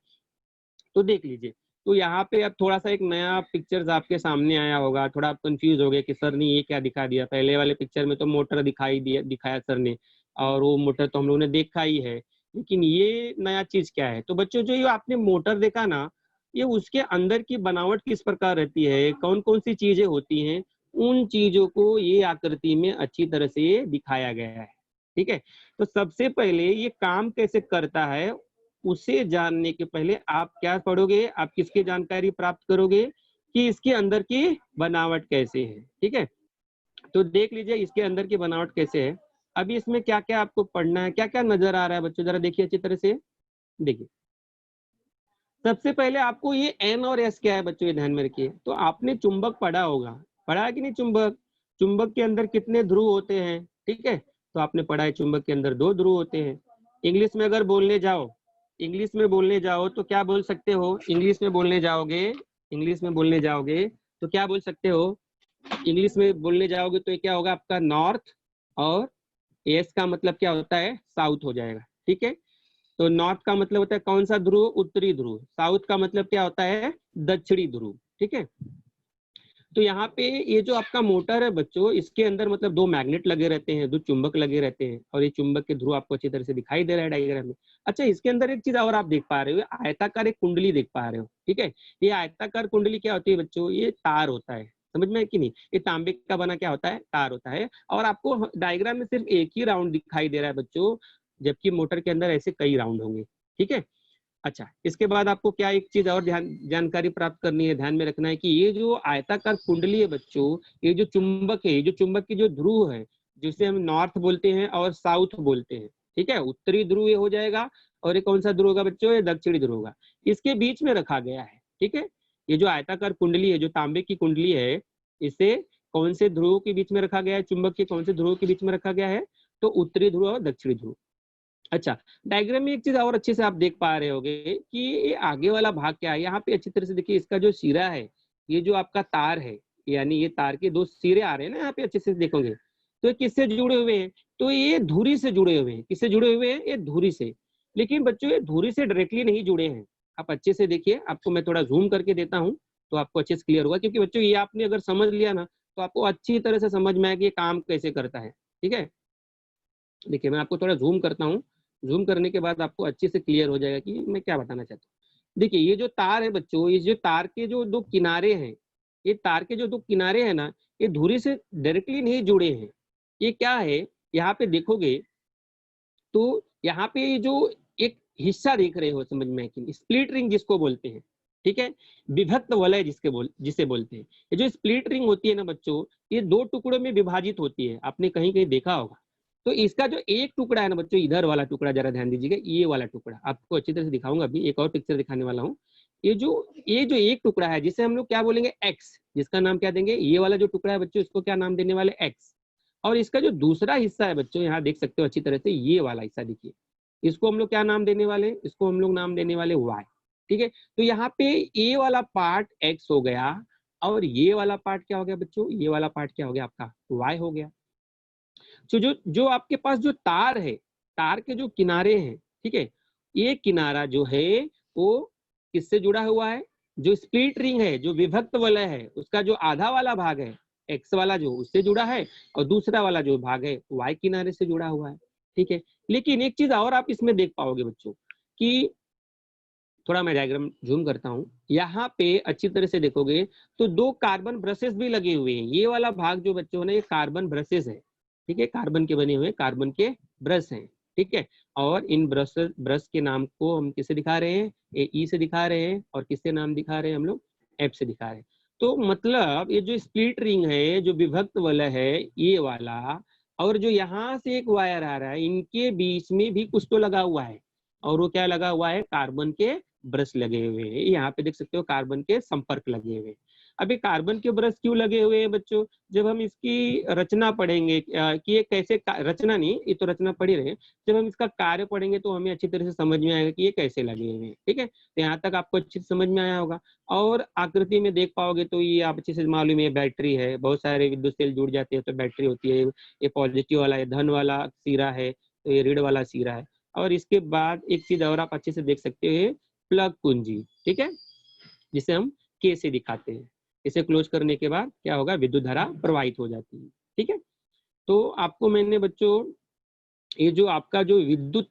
तो देख लीजिए, तो यहाँ पे अब थोड़ा सा एक नया पिक्चर्स आपके सामने आया होगा, थोड़ा आप कंफ्यूज हो गए कि सर ने ये क्या दिखा दिया, पहले वाले पिक्चर में तो मोटर दिखाया सर ने, और वो मोटर तो हम लोगों ने देखा ही है, लेकिन ये नया चीज क्या है। तो बच्चों जो ये आपने मोटर देखा ना, ये उसके अंदर की बनावट किस प्रकार रहती है, कौन कौन सी चीजें होती हैं, उन चीजों को ये आकृति में अच्छी तरह से दिखाया गया है। ठीक है, तो सबसे पहले ये काम कैसे करता है उसे जानने के पहले आप क्या पढ़ोगे, आप किसकी जानकारी प्राप्त करोगे कि इसके अंदर की बनावट कैसे है। ठीक है, तो देख लीजिए इसके अंदर की बनावट कैसे है। अभी इसमें क्या क्या आपको पढ़ना है, क्या क्या नजर आ रहा है बच्चों, जरा देखिए अच्छी तरह से। देखिए, सबसे पहले आपको ये एन और एस क्या है बच्चों, ये ध्यान में रखिए। तो आपने चुंबक पढ़ा होगा, पढ़ा है कि नहीं, चुंबक, चुंबक के अंदर कितने ध्रुव होते हैं। ठीक है, तो आपने पढ़ा है चुंबक के अंदर 2 ध्रुव होते हैं। इंग्लिश में अगर बोलने जाओ, इंग्लिश में बोलने जाओ तो क्या बोल सकते हो, इंग्लिश में बोलने जाओगे, इंग्लिश में बोलने जाओगे तो क्या बोल सकते हो, इंग्लिश में बोलने जाओगे तो क्या होगा आपका नॉर्थ, और एस का मतलब क्या होता है, साउथ हो जाएगा। ठीक है, तो नॉर्थ का मतलब होता है कौन सा ध्रुव, उत्तरी ध्रुव, साउथ का मतलब क्या होता है, दक्षिणी ध्रुव। ठीक है, तो यहाँ पे ये जो आपका मोटर है बच्चों, इसके अंदर मतलब दो मैग्नेट लगे रहते हैं, दो चुंबक लगे रहते हैं, और ये चुंबक के ध्रुव आपको अच्छी तरह से दिखाई दे रहा है डायग्राम में। अच्छा, इसके अंदर एक चीज और आप देख पा रहे हो, आयताकार एक कुंडली देख पा रहे हो, ठीक है। ये आयताकार कुंडली क्या होती है बच्चों, ये तार होता है, समझ में है कि नहीं। ये तांबे का बना क्या होता है, तार होता है। और आपको डायग्राम में सिर्फ एक ही राउंड दिखाई दे रहा है बच्चों, जबकि मोटर के अंदर ऐसे कई राउंड होंगे, ठीक है। अच्छा, इसके बाद आपको क्या एक चीज और जानकारी प्राप्त करनी है, ध्यान में रखना है कि ये जो आयताकार कुंडली है बच्चों, ये जो चुंबक है, ये जो चुंबक की जो ध्रुव है, जिसे हम नॉर्थ बोलते हैं और साउथ बोलते हैं, ठीक है। उत्तरी ध्रुव ये हो जाएगा, और ये कौन सा ध्रुव होगा बच्चों, ये दक्षिणी ध्रुव होगा। इसके बीच में रखा गया है, ठीक है। ये जो आयताकार कुंडली है, जो तांबे की कुंडली है, इसे कौन से ध्रुव के बीच में रखा गया है, चुंबक के कौन से ध्रुव के बीच में रखा गया है, तो उत्तरी ध्रुव और दक्षिणी ध्रुव। अच्छा, डायग्राम में एक चीज और अच्छे से आप देख पा रहे होंगे कि ये आगे वाला भाग क्या है। यहाँ पे अच्छी तरह से देखिए, इसका जो सिरा है, ये जो आपका तार है, यानी ये तार के दो सिरे आ रहे हैं ना, यहाँ पे अच्छे से देखोगे तो ये किससे जुड़े हुए हैं, तो ये धुरी से जुड़े हुए हैं। किससे जुड़े हुए हैं, ये धुरी से। लेकिन बच्चों ये धुरी से डायरेक्टली नहीं जुड़े हैं। आप अच्छे से देखिए, आपको मैं थोड़ा जूम करके देता हूँ तो आपको अच्छे से क्लियर होगा। क्योंकि बच्चों ये आपने अगर समझ लिया ना, तो आपको अच्छी तरह से समझ में आएगा कि ये काम कैसे करता है, ठीक है। देखिए, मैं आपको थोड़ा जूम करता हूँ। जूम करने के बाद आपको अच्छे से क्लियर हो जाएगा कि मैं क्या बताना चाहता हूँ। देखिए, ये जो तार है बच्चों, ये जो तार के जो दो किनारे हैं, ये तार के जो दो किनारे हैं ना, ये धुरी से डायरेक्टली नहीं जुड़े हैं। ये क्या है, यहाँ पे देखोगे तो यहाँ पे ये जो एक हिस्सा देख रहे हो, समझ में है कि स्प्लिट रिंग जिसको बोलते हैं, ठीक है, विभक्त वलय जिसे बोलते हैं। ये जो स्प्लिट रिंग होती है ना बच्चों, ये दो टुकड़ों में विभाजित होती है, आपने कहीं कहीं देखा होगा। तो इसका जो एक टुकड़ा है ना बच्चों, इधर वाला टुकड़ा जरा ध्यान दीजिएगा, ये वाला टुकड़ा आपको अच्छी तरह से दिखाऊंगा। अभी एक और पिक्चर दिखाने वाला हूँ। ये जो एक टुकड़ा है, जिसे हम लोग क्या बोलेंगे, एक्स, जिसका नाम क्या देंगे, ये वाला जो टुकड़ा है बच्चों, इसको क्या नाम देने वाले, एक्स। और इसका जो दूसरा हिस्सा है बच्चों, यहाँ देख सकते हो अच्छी तरह से, ये वाला हिस्सा देखिए, इसको हम लोग क्या नाम देने वाले, इसको हम लोग नाम देने वाले वाई, ठीक है। तो यहाँ पे ये वाला पार्ट एक्स हो गया, और ये वाला पार्ट क्या हो गया बच्चों, ये वाला पार्ट क्या हो गया आपका, वाई हो गया। तो जो जो आपके पास जो तार है, तार के जो किनारे हैं, ठीक है, ये किनारा जो है वो किससे जुड़ा हुआ है, जो स्प्लिट रिंग है, जो विभक्त वलय है, उसका जो आधा वाला भाग है एक्स वाला, जो उससे जुड़ा है, और दूसरा वाला जो भाग है वाई किनारे से जुड़ा हुआ है, ठीक है। लेकिन एक चीज और आप इसमें देख पाओगे बच्चों कि, थोड़ा मैं डायग्राम जूम करता हूँ, यहाँ पे अच्छी तरह से देखोगे तो दो कार्बन ब्रशेस भी लगे हुए हैं। ये वाला भाग जो बच्चों ने, ये कार्बन ब्रशेस है, ठीक है, कार्बन के बने हुए कार्बन के ब्रश हैं, ठीक है। और इन ब्रश के नाम को हम किससे दिखा रहे हैं, ई से दिखा रहे हैं, और किससे नाम दिखा रहे हैं हम लोग, एफ से दिखा रहे हैं। तो मतलब ये जो स्प्लिट रिंग है, जो विभक्त वलय है, ये वाला, और जो यहाँ से एक वायर आ रहा है, इनके बीच में भी कुछ तो लगा हुआ है। और वो क्या लगा हुआ है, कार्बन के ब्रश लगे हुए हैं। यहाँ पे देख सकते हो कार्बन के संपर्क लगे हुए हैं। अभी कार्बन के ब्रश क्यों लगे हुए हैं बच्चों, जब हम इसकी रचना पढ़ेंगे कि ये कैसे, रचना नहीं, ये तो रचना पढ़ ही रहे हैं, जब हम इसका कार्य पढ़ेंगे तो हमें अच्छी तरह से समझ में आएगा कि ये कैसे लगे हुए हैं, ठीक है। तो यहाँ तक आपको अच्छी समझ में आया होगा। और आकृति में देख पाओगे तो ये आप अच्छे से मालूम है, बैटरी है, बहुत सारे विद्युत सेल जुड़ जाते हैं तो बैटरी होती है। ये पॉजिटिव वाला है, धन वाला सिरा है, तो ये ऋण वाला सिरा है। और इसके बाद एक चीज और आप अच्छे से देख सकते हो, प्लग कुंजी, ठीक है, जिसे हम के से दिखाते हैं। इसे क्लोज करने के बाद क्या होगा, विद्युत धारा प्रवाहित हो जाती है, ठीक है। तो आपको मैंने बच्चों, ये जो आपका जो विद्युत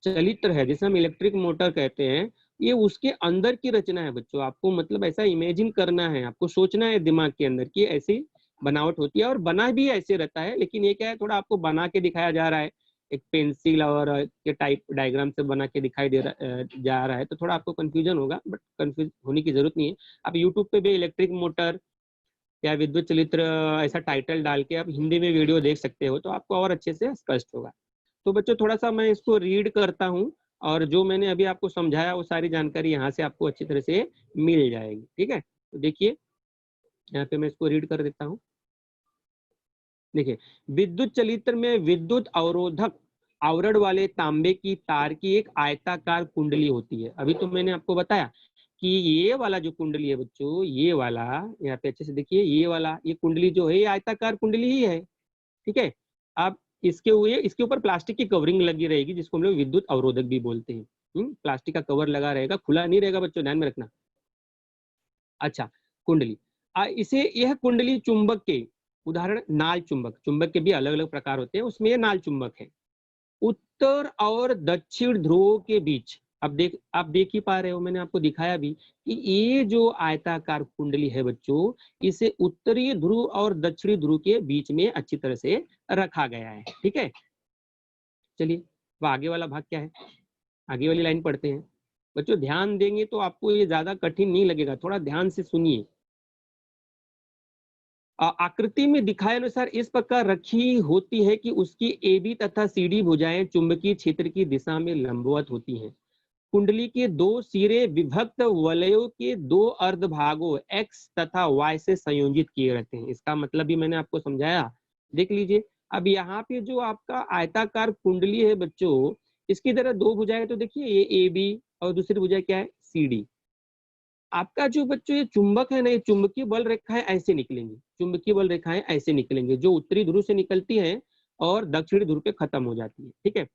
चलित्र है, जिसे हम इलेक्ट्रिक मोटर कहते हैं, ये उसके अंदर की रचना है बच्चों। आपको मतलब ऐसा इमेजिन करना है, आपको सोचना है दिमाग के अंदर कि ऐसी बनावट होती है, और बना भी ऐसे रहता है। लेकिन ये क्या है, थोड़ा आपको बना के दिखाया जा रहा है, एक पेंसिल और के टाइप डायग्राम से बना के दिखाई जा रहा है, तो थोड़ा आपको कंफ्यूजन होगा, बट कंफ्यूज होने की जरूरत नहीं है। आप यूट्यूब पे भी इलेक्ट्रिक मोटर या विद्युत चलित्र ऐसा टाइटल डाल के आप हिंदी में वीडियो देख सकते हो, तो आपको और अच्छे से स्पष्ट होगा। तो बच्चों थोड़ा सा मैं इसको रीड करता हूँ, और जो मैंने अभी आपको समझाया वो सारी जानकारी यहाँ से आपको अच्छी तरह से मिल जाएगी, ठीक है। तो देखिए, यहाँ पे मैं इसको रीड कर देता हूँ। देखिए, विद्युत चलित्र में विद्युत अवरोधक आवरण वाले तांबे की तार की एक आयताकार कुंडली होती है। अभी तो मैंने आपको बताया कि ये वाला जो कुंडली है बच्चों, ये वाला, यहाँ पे अच्छे से देखिए, ये वाला, ये कुंडली जो है, ये आयताकार कुंडली ही है, ठीक है। अब इसके ऊपर प्लास्टिक की कवरिंग लगी रहेगी, जिसको हम लोग विद्युत अवरोधक भी बोलते हैं। प्लास्टिक का कवर लगा रहेगा, खुला नहीं रहेगा बच्चों, ध्यान में रखना। अच्छा, कुंडली, इसे यह कुंडली चुंबक के उदाहरण नाल चुंबक, चुंबक के भी अलग अलग प्रकार होते हैं, उसमें ये नाल चुंबक है। उत्तर और दक्षिण ध्रुवों के बीच, अब आप देख ही पा रहे हो, मैंने आपको दिखाया भी कि ये जो आयताकार कुंडली है बच्चों, इसे उत्तरी ध्रुव और दक्षिणी ध्रुव के बीच में अच्छी तरह से रखा गया है। ठीक है, चलिए वो आगे वाला भाग क्या है, आगे वाली लाइन पढ़ते हैं। बच्चों ध्यान देंगे तो आपको ये ज्यादा कठिन नहीं लगेगा, थोड़ा ध्यान से सुनिए। आकृति में दिखाए अनुसार इस प्रकार रखी होती है कि उसकी AB तथा CD भुजाएं चुंबकीय क्षेत्र की दिशा में लंबवत होती हैं। कुंडली के दो सिरे विभक्त वलयों के दो अर्धभागों X तथा Y से संयोजित किए रहते हैं। इसका मतलब भी मैंने आपको समझाया, देख लीजिए। अब यहाँ पे जो आपका आयताकार कुंडली है बच्चों, इसकी तरह दो भुजाएं, तो देखिए ये AB और दूसरी भुजा क्या है CD। आपका जो बच्चों ये चुंबक है ना, ये चुंबकीय बल रेखाएं ऐसे निकलेंगी, चुंबकीय बल रेखाएं ऐसे निकलेंगे, जो उत्तरी ध्रुव से निकलती हैं और दक्षिणी ध्रुव पे खत्म हो जाती है। ठीक है,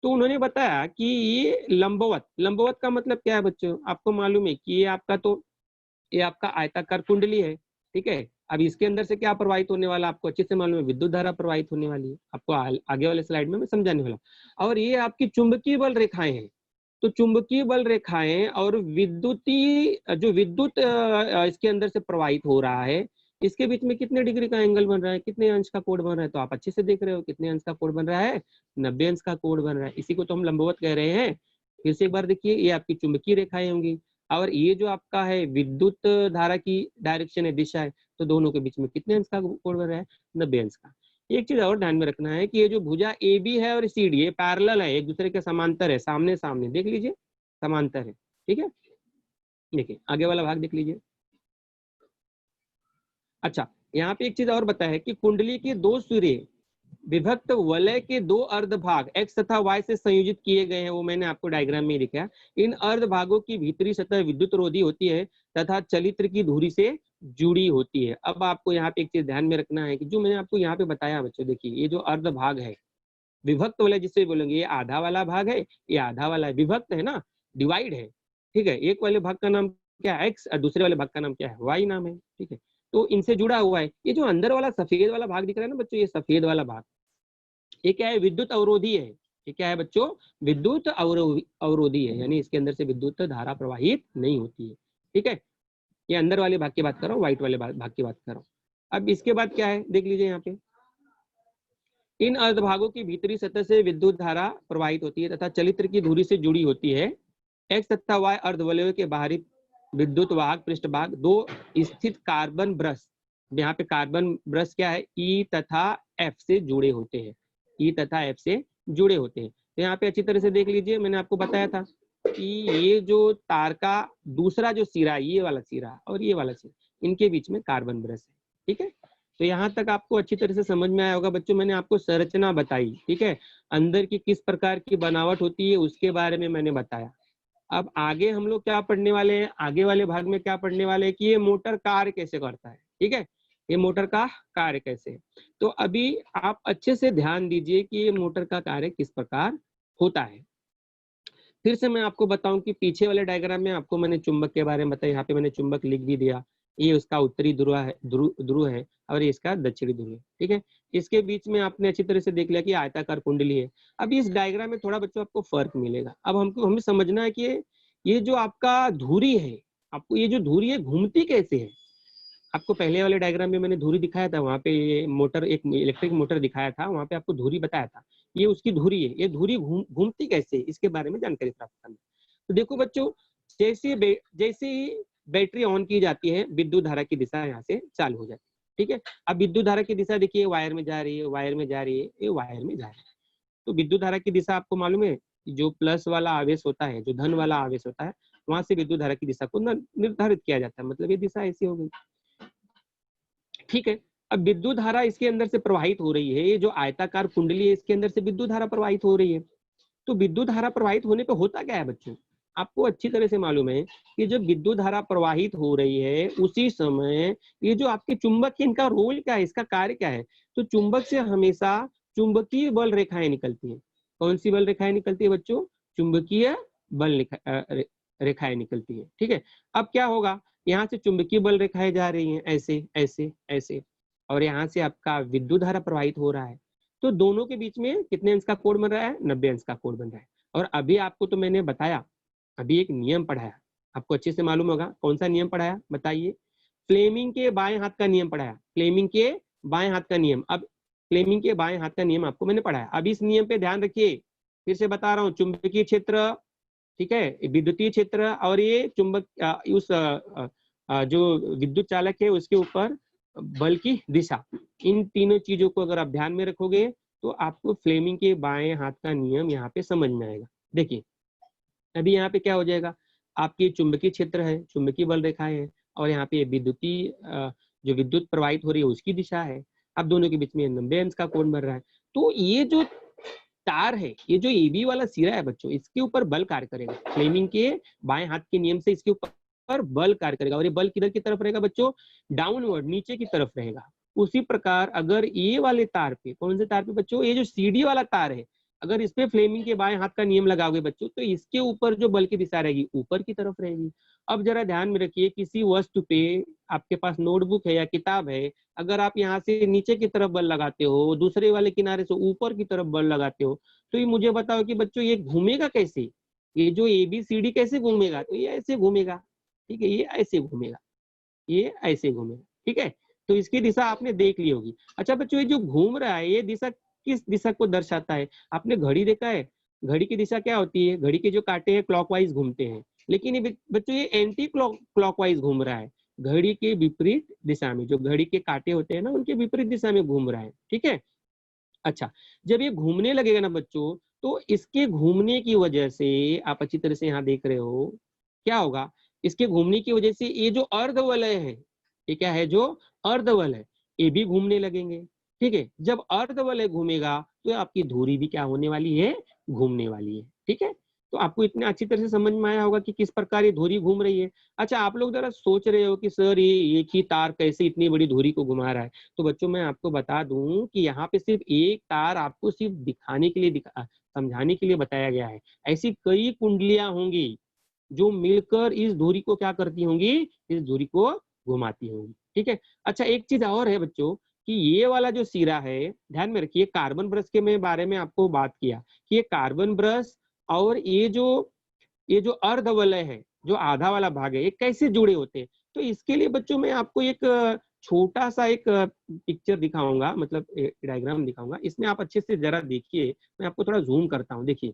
तो उन्होंने बताया कि ये लंबवत, लंबवत का मतलब क्या है बच्चों, आपको मालूम है कि ये आपका आयताकार कुंडली है। ठीक है, अब इसके अंदर से क्या प्रवाहित होने वाला आपको अच्छे से मालूम है, विद्युत धारा प्रवाहित होने वाली है, आपको आगे वाले स्लाइड में मैं समझाने वाला। और ये आपकी चुंबकीय बल रेखाएं हैं, तो चुंबकीय बल रेखाएं और विद्युत इसके अंदर से प्रवाहित हो रहा है, इसके बीच में कितने डिग्री का एंगल बन रहा है, कितने अंश का कोण बन रहा है, तो आप अच्छे से देख रहे हो कितने अंश का कोण बन रहा है, 90 अंश का कोण बन रहा है। इसी को तो हम लंबवत कह रहे हैं। फिर से एक बार देखिए, ये आपकी चुंबकीय रेखाएं होंगी और ये जो आपका है विद्युत धारा की डायरेक्शन है, दिशा है, तो दोनों के बीच में कितने अंश का कोण बन रहा है, 90 अंश का। एक चीज और ध्यान में रखना है कि ये जो भुजा AB है और CD ये पैरेलल है, एक दूसरे के समांतर है, सामने सामने देख लीजिए, समांतर है। ठीक है, देखिए आगे वाला भाग देख लीजिए। अच्छा, यहाँ पे एक चीज और बताया है कि कुंडली के दो सिरे विभक्त वलय के दो अर्धभाग X तथा Y से संयोजित किए गए हैं, वो मैंने आपको डायग्राम में दिखाया। इन अर्धभागों की भीतरी सतह विद्युत रोधी होती है तथा चलित्र की धुरी से जुड़ी होती है। अब आपको यहाँ पे एक चीज ध्यान में रखना है कि जो मैंने आपको यहाँ पे बताया बच्चों, देखिए ये जो अर्धभाग है विभक्त वलय जिसे बोलेंगे, ये आधा वाला भाग है, ये आधा वाला है, विभक्त है ना, डिवाइड है। ठीक है, एक वाले भाग का नाम क्या है X और दूसरे वाले भाग का नाम क्या है Y नाम है। ठीक है, तो इनसे जुड़ा हुआ है। ये जो अंदर वाला सफेद वाला भाग दिख रहा है ना बच्चों, ये सफेद वाला भाग, ये क्या है, विद्युत अवरोधी है। ये क्या है बच्चों, विद्युत अवरोधी है, यानी इसके अंदर से विद्युत धारा प्रवाहित नहीं होती है। ठीक है, ये अंदर वाले भाग की बात कर रहा हूँ, व्हाइट वाले भाग की बात कर रहा हूँ। अब इसके बाद क्या है, देख लीजिए यहाँ पे, इन अर्धभागों की भीतरी सतह से विद्युत धारा प्रवाहित होती है तथा चलित्र की धुरी से जुड़ी होती है। X तथा Y अर्धवलयों के बाहरी विद्युत वाहक पृष्ठभाग दो स्थित कार्बन ब्रश, यहाँ पे कार्बन ब्रश क्या है, E तथा F से जुड़े होते हैं, E तथा F से जुड़े होते हैं। तो यहाँ पे अच्छी तरह से देख लीजिए, मैंने आपको बताया था कि ये जो तार का दूसरा जो सिरा, ये वाला सिरा और ये वाला सिरा, इनके बीच में कार्बन ब्रश है। ठीक है, तो यहाँ तक आपको अच्छी तरह से समझ में आया होगा बच्चों। मैंने आपको संरचना बताई, ठीक है, अंदर की किस प्रकार की बनावट होती है उसके बारे में मैंने बताया। अब आगे हम लोग क्या पढ़ने वाले हैं, आगे वाले भाग में क्या पढ़ने वाले हैं कि ये मोटर कार्य कैसे करता है। ठीक है, ये मोटर का कार्य कैसे है, तो अभी आप अच्छे से ध्यान दीजिए कि ये मोटर का कार्य किस प्रकार होता है। फिर से मैं आपको बताऊं कि पीछे वाले डायग्राम में आपको मैंने चुंबक के बारे में बताया, यहाँ पे मैंने चुंबक लिख भी दिया, ये उसका उत्तरी ध्रुव है और ये इसका दक्षिणी ध्रुव है। ठीक है, इसके बीच में आपने अच्छी तरह से देख लिया कि आयताकार कुंडली है। अब इस डायग्राम में थोड़ा बच्चों आपको फर्क मिलेगा। अब हमें समझना है कि ये जो आपका धुरी है, आपको ये जो धुरी है घूमती कैसे है। आपको पहले वाले डायग्राम में मैंने धुरी दिखाया था, वहां पे ये मोटर, एक इलेक्ट्रिक मोटर दिखाया था, वहां पे आपको धुरी बताया था, ये उसकी धुरी है। ये धुरी घूमती कैसे, इसके बारे में जानकारी प्राप्त करना। तो देखो बच्चों, जैसे ही बैटरी ऑन की जाती है, विद्युत धारा की दिशा यहाँ से चालू हो जाती है। ठीक है, अब विद्युत धारा की दिशा देखिए, वायर में जा रही है, वायर में जा रही है, ये वायर में जा रही है। तो विद्युत धारा की दिशा आपको मालूम है, जो प्लस वाला आवेश होता है, जो धन वाला आवेश होता है, वहां से विद्युत धारा की दिशा को निर्धारित किया जाता है, मतलब ये दिशा ऐसी हो गई। ठीक है, अब विद्युत धारा इसके अंदर से प्रवाहित हो रही है, ये जो आयताकार कुंडली है इसके अंदर से विद्युत धारा प्रवाहित हो रही है। तो विद्युत धारा प्रवाहित होने पे होता क्या है बच्चों, आपको अच्छी तरह से मालूम है कि जब विद्युत धारा प्रवाहित हो रही है उसी समय ये जो आपके चुंबक है, इनका रोल क्या है, इसका कार्य क्या है। तो चुंबक से हमेशा चुंबकीय बल रेखाएं निकलती हैं। कौन सी बल रेखाएं निकलती है बच्चों, चुंबकीय बल रेखाएं निकलती है। ठीक है, अब क्या होगा यहाँ से चुंबकीय बल रेखाएं जा रही हैं ऐसे ऐसे ऐसे, और यहाँ से आपका विद्युत धारा प्रवाहित हो रहा है। तो दोनों के बीच में कितने अंश का कोण बन रहा है? 90 अंश का कोण बन रहा है। और अभी आपको तो मैंने बताया, अभी एक नियम पढ़ाया, आपको अच्छे से मालूम होगा। कौन सा नियम पढ़ाया बताइए? फ्लेमिंग के बाएं हाथ का नियम पढ़ाया, फ्लेमिंग के बाएं हाथ का नियम। अब फ्लेमिंग के बाएं हाथ का नियम आपको मैंने पढ़ाया। अब इस नियम पे ध्यान रखिए, फिर से बता रहा हूँ, चुंबकीय क्षेत्र, ठीक है, विद्युतीय क्षेत्र, और ये चुंबक जो विद्युत चालक है उसके ऊपर बल की दिशा, इन तीनों चीजों को अगर आप ध्यान में रखोगे तो आपको फ्लेमिंग के बाएं हाथ का नियम यहाँ पे समझ में आएगा। देखिए अभी यहाँ पे क्या हो जाएगा, आपके चुंबकीय क्षेत्र है, चुंबकीय बल रेखाएं है, और यहाँ पे विद्युतीय जो विद्युत प्रवाहित हो रही है उसकी दिशा है। अब दोनों के बीच में 90 अंश का कोण बन रहा है। तो ये जो तार है, ये जो AB वाला सिरा है बच्चों, इसके ऊपर बल कार्य करेगा। फ्लेमिंग के बाएं हाथ के नियम से इसके ऊपर बल कार्य करेगा, और ये बल किधर की तरफ रहेगा बच्चों? डाउनवर्ड, नीचे की तरफ रहेगा। उसी प्रकार अगर ये वाले तार पे, कौन से तार पे बच्चों? ये जो CD वाला तार है, अगर इस पे फ्लेमिंग के बाएं हाथ का नियम लगाओगे बच्चों, तो इसके ऊपर जो बल की दिशा रहेगी ऊपर की तरफ रहेगी। अब जरा ध्यान में रखिए, किसी वस्तु पे आपके पास नोटबुक है या किताब है, अगर आप यहाँ से नीचे की तरफ बल लगाते हो, दूसरे वाले किनारे से ऊपर की तरफ बल लगाते हो, तो ये मुझे बताओ कि बच्चों ये घूमेगा कैसे? ये जो ABCD कैसे घूमेगा? तो ये ऐसे घूमेगा, ठीक है, ये ऐसे घूमेगा, ये ऐसे घूमेगा, ठीक है। तो इसकी दिशा आपने देख ली होगी। अच्छा बच्चों, ये जो घूम रहा है ये दिशा किस दिशा को दर्शाता है? आपने घड़ी देखा है, घड़ी की दिशा क्या होती है? घड़ी के जो कांटे हैं क्लॉकवाइज घूमते हैं, लेकिन ये बच्चों ये एंटी क्लॉकवाइज घूम रहा है, घड़ी के विपरीत दिशा में। जो घड़ी के कांटे होते हैं ना, उनके विपरीत दिशा में घूम रहा है, ठीक है। अच्छा, जब ये घूमने लगेगा ना बच्चों, तो इसके घूमने की वजह से, आप अच्छी तरह से यहाँ देख रहे हो, क्या होगा? इसके घूमने की वजह से ये जो अर्धवलय है, ये क्या है? जो अर्धवलय है, ये भी घूमने लगेंगे, ठीक है। जब अर्धवलय घूमेगा तो आपकी धुरी भी क्या होने वाली है? घूमने वाली है, ठीक है। तो आपको इतने अच्छी तरह से समझ में आया होगा कि किस प्रकार ये धुरी घूम रही है। अच्छा, आप लोग जरा सोच रहे हो कि सर ये एक ही तार कैसे इतनी बड़ी धुरी को घुमा रहा है? तो बच्चों मैं आपको बता दूं कि यहाँ पे सिर्फ एक तार आपको सिर्फ दिखाने के लिए, समझाने के लिए बताया गया है। ऐसी कई कुंडलियां होंगी जो मिलकर इस धुरी को क्या करती होंगी? इस धुरी को घुमाती होंगी, ठीक है। अच्छा, एक चीज और है बच्चों कि ये वाला जो सिरा है, ध्यान में रखिए, कार्बन ब्रश के मैं बारे में आपको बात किया कि ये कार्बन ब्रश और ये जो अर्धवलय है, जो आधा वाला भाग है, ये कैसे जुड़े होते हैं? तो इसके लिए बच्चों मैं आपको एक छोटा सा एक पिक्चर दिखाऊंगा, मतलब डायग्राम दिखाऊंगा। इसमें आप अच्छे से जरा देखिए, मैं आपको थोड़ा जूम करता हूँ। देखिए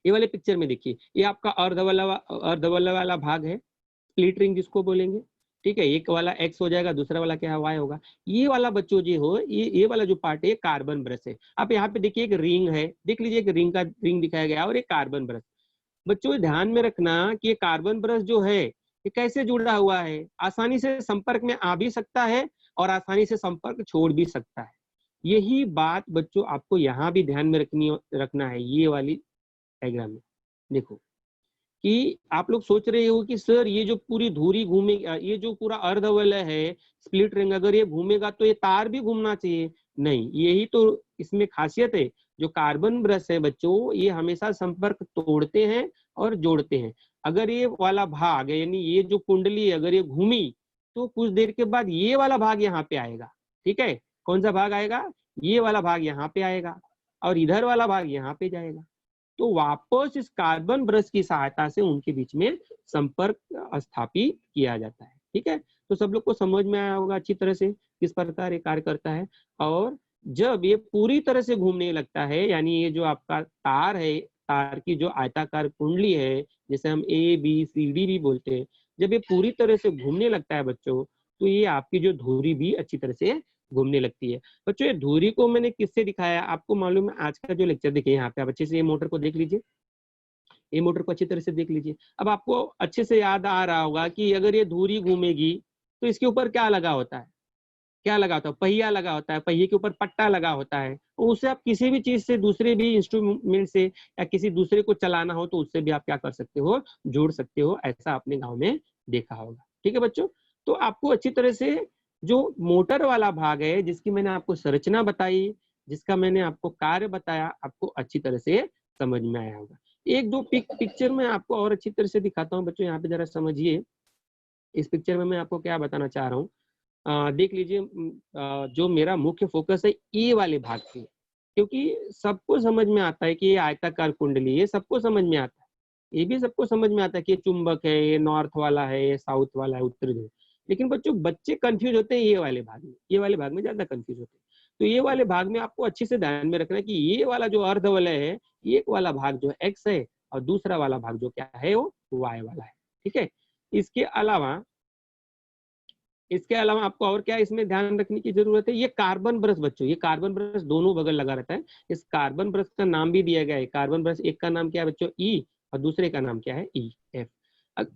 ये वाले पिक्चर में देखिए, ये आपका अर्धवलय वाला भाग है, स्प्लिट रिंग जिसको बोलेंगे, ठीक है। एक वाला X हो जाएगा, दूसरा वाला क्या है? Y होगा। ये वाला बच्चों जी हो, ये वाला जो पार्ट है कार्बन ब्रश है। आप यहाँ पे देखिए एक रिंग है, देख लीजिए, एक रिंग दिखाया गया और एक कार्बन ब्रश। बच्चों ध्यान में रखना कि ये कार्बन ब्रश जो है ये कैसे जुड़ा हुआ है? आसानी से संपर्क में आ भी सकता है और आसानी से संपर्क छोड़ भी सकता है। यही बात बच्चों आपको यहाँ भी ध्यान में रखना है। ये वाली डायग्राम में देखो कि आप लोग सोच रहे हो कि सर ये जो पूरी धुरी घूमे, ये जो पूरा अर्धवलय है, स्प्लिट रिंग, अगर ये घूमेगा तो ये तार भी घूमना चाहिए। नहीं, यही तो इसमें खासियत है। जो कार्बन ब्रश है बच्चों, ये हमेशा संपर्क तोड़ते हैं और जोड़ते हैं। अगर ये वाला भाग यानी ये जो कुंडली अगर ये घूमी, तो कुछ देर के बाद ये वाला भाग यहाँ पे आएगा, ठीक है। कौन सा भाग आएगा? ये वाला भाग यहाँ पे आएगा और इधर वाला भाग यहाँ पे जाएगा। तो वापस इस कार्बन ब्रश की सहायता से उनके बीच में संपर्क स्थापित किया जाता है, ठीक है। तो सब लोग को समझ में आया होगा अच्छी तरह से किस प्रकार ये कार्य करता है। और जब ये पूरी तरह से घूमने लगता है, यानी ये जो आपका तार है, तार की जो आयताकार कुंडली है, जैसे हम ABCD भी बोलते हैं, जब ये पूरी तरह से घूमने लगता है बच्चों, तो ये आपकी जो धुरी भी अच्छी तरह से घूमने लगती है। बच्चों ये धुरी को मैंने किससे दिखाया? आपको मालूम है, आज का जो लेक्चर देखिए, यहाँ पे आप अच्छे से ये मोटर को देख लीजिए, ये मोटर को अच्छी तरह से देख लीजिए। अब आपको अच्छे से याद आ रहा होगा कि अगर ये धुरी घूमेगी तो इसके ऊपर क्या लगा होता है? क्या लगा होता है? पहिया लगा होता है, पहिए के ऊपर पट्टा लगा होता है। तो उससे आप किसी भी चीज से, दूसरे भी इंस्ट्रूमेंट से या किसी दूसरे को चलाना हो तो उससे भी आप क्या कर सकते हो? जोड़ सकते हो। ऐसा आपने गाँव में देखा होगा, ठीक है बच्चों। तो आपको अच्छी तरह से जो मोटर वाला भाग है, जिसकी मैंने आपको संरचना बताई, जिसका मैंने आपको कार्य बताया, आपको अच्छी तरह से समझ में आया होगा। एक दो पिक्चर में आपको और अच्छी तरह से दिखाता हूँ बच्चों, यहाँ पे जरा समझिए। इस पिक्चर में मैं आपको क्या बताना चाह रहा हूँ, देख लीजिए, जो मेरा मुख्य फोकस है ये वाले भाग पे, क्योंकि सबको समझ में आता है कि ये आयताकार कुंडली, ये सबको समझ में आता है, ये भी सबको समझ में आता है कि ये चुंबक है, ये नॉर्थ वाला है, ये साउथ वाला है, उत्तरी ध्रुव। लेकिन बच्चे कंफ्यूज होते हैं ये वाले भाग में, ये वाले भाग में ज्यादा कंफ्यूज होते हैं। तो ये वाले भाग में आपको अच्छे से ध्यान में रखना है कि ये वाला जो अर्धवलय है, एक वाला भाग जो एक्स है और दूसरा वाला भाग जो क्या है वो वाई वाला है। ठीक है, इसके अलावा आपको और क्या इसमें ध्यान रखने की जरूरत है, ये कार्बन ब्रश बच्चों, ये कार्बन ब्रश दोनों बगल लगा रहता है। इस कार्बन ब्रश का नाम भी दिया गया है, कार्बन ब्रश एक का नाम क्या है बच्चों, ई, और दूसरे का नाम क्या है, ई एफ।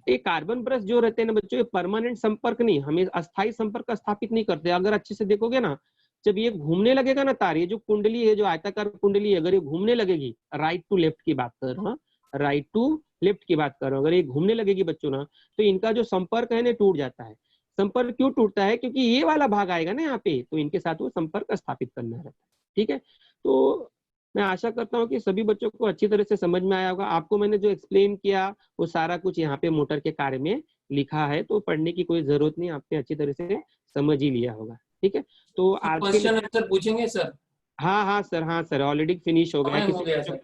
ये कार्बन ब्रश जो रहते हैं ना बच्चों, ये परमानेंट संपर्क नहीं, हमें अस्थायी संपर्क स्थापित नहीं करते। अगर अच्छे से देखोगे ना, जब ये घूमने लगेगा ना तार, ये जो कुंडली है, जो आयताकार कुंडली है, अगर ये घूमने लगेगी, राइट टू लेफ्ट की बात कर रहा हूँ, राइट टू लेफ्ट की बात कर रहा हूँ, अगर ये घूमने लगेगी बच्चों ना, तो इनका जो संपर्क है ना टूट जाता है। संपर्क क्यों टूटता है, क्योंकि ये वाला भाग आएगा ना यहाँ पे, तो इनके साथ वो संपर्क स्थापित करना रहता है। ठीक है, तो मैं आशा करता हूँ कि सभी बच्चों को अच्छी तरह से समझ में आया होगा। आपको मैंने जो एक्सप्लेन किया वो सारा कुछ यहाँ पे मोटर के कार्य में लिखा है, तो पढ़ने की कोई जरूरत नहीं, आपने अच्छी तरह से समझ ही लिया होगा। ठीक है, तो आज के क्वेश्चन आंसर पूछेंगे सर? हाँ सर ऑलरेडी फिनिश हो गया। समय हो गया सर।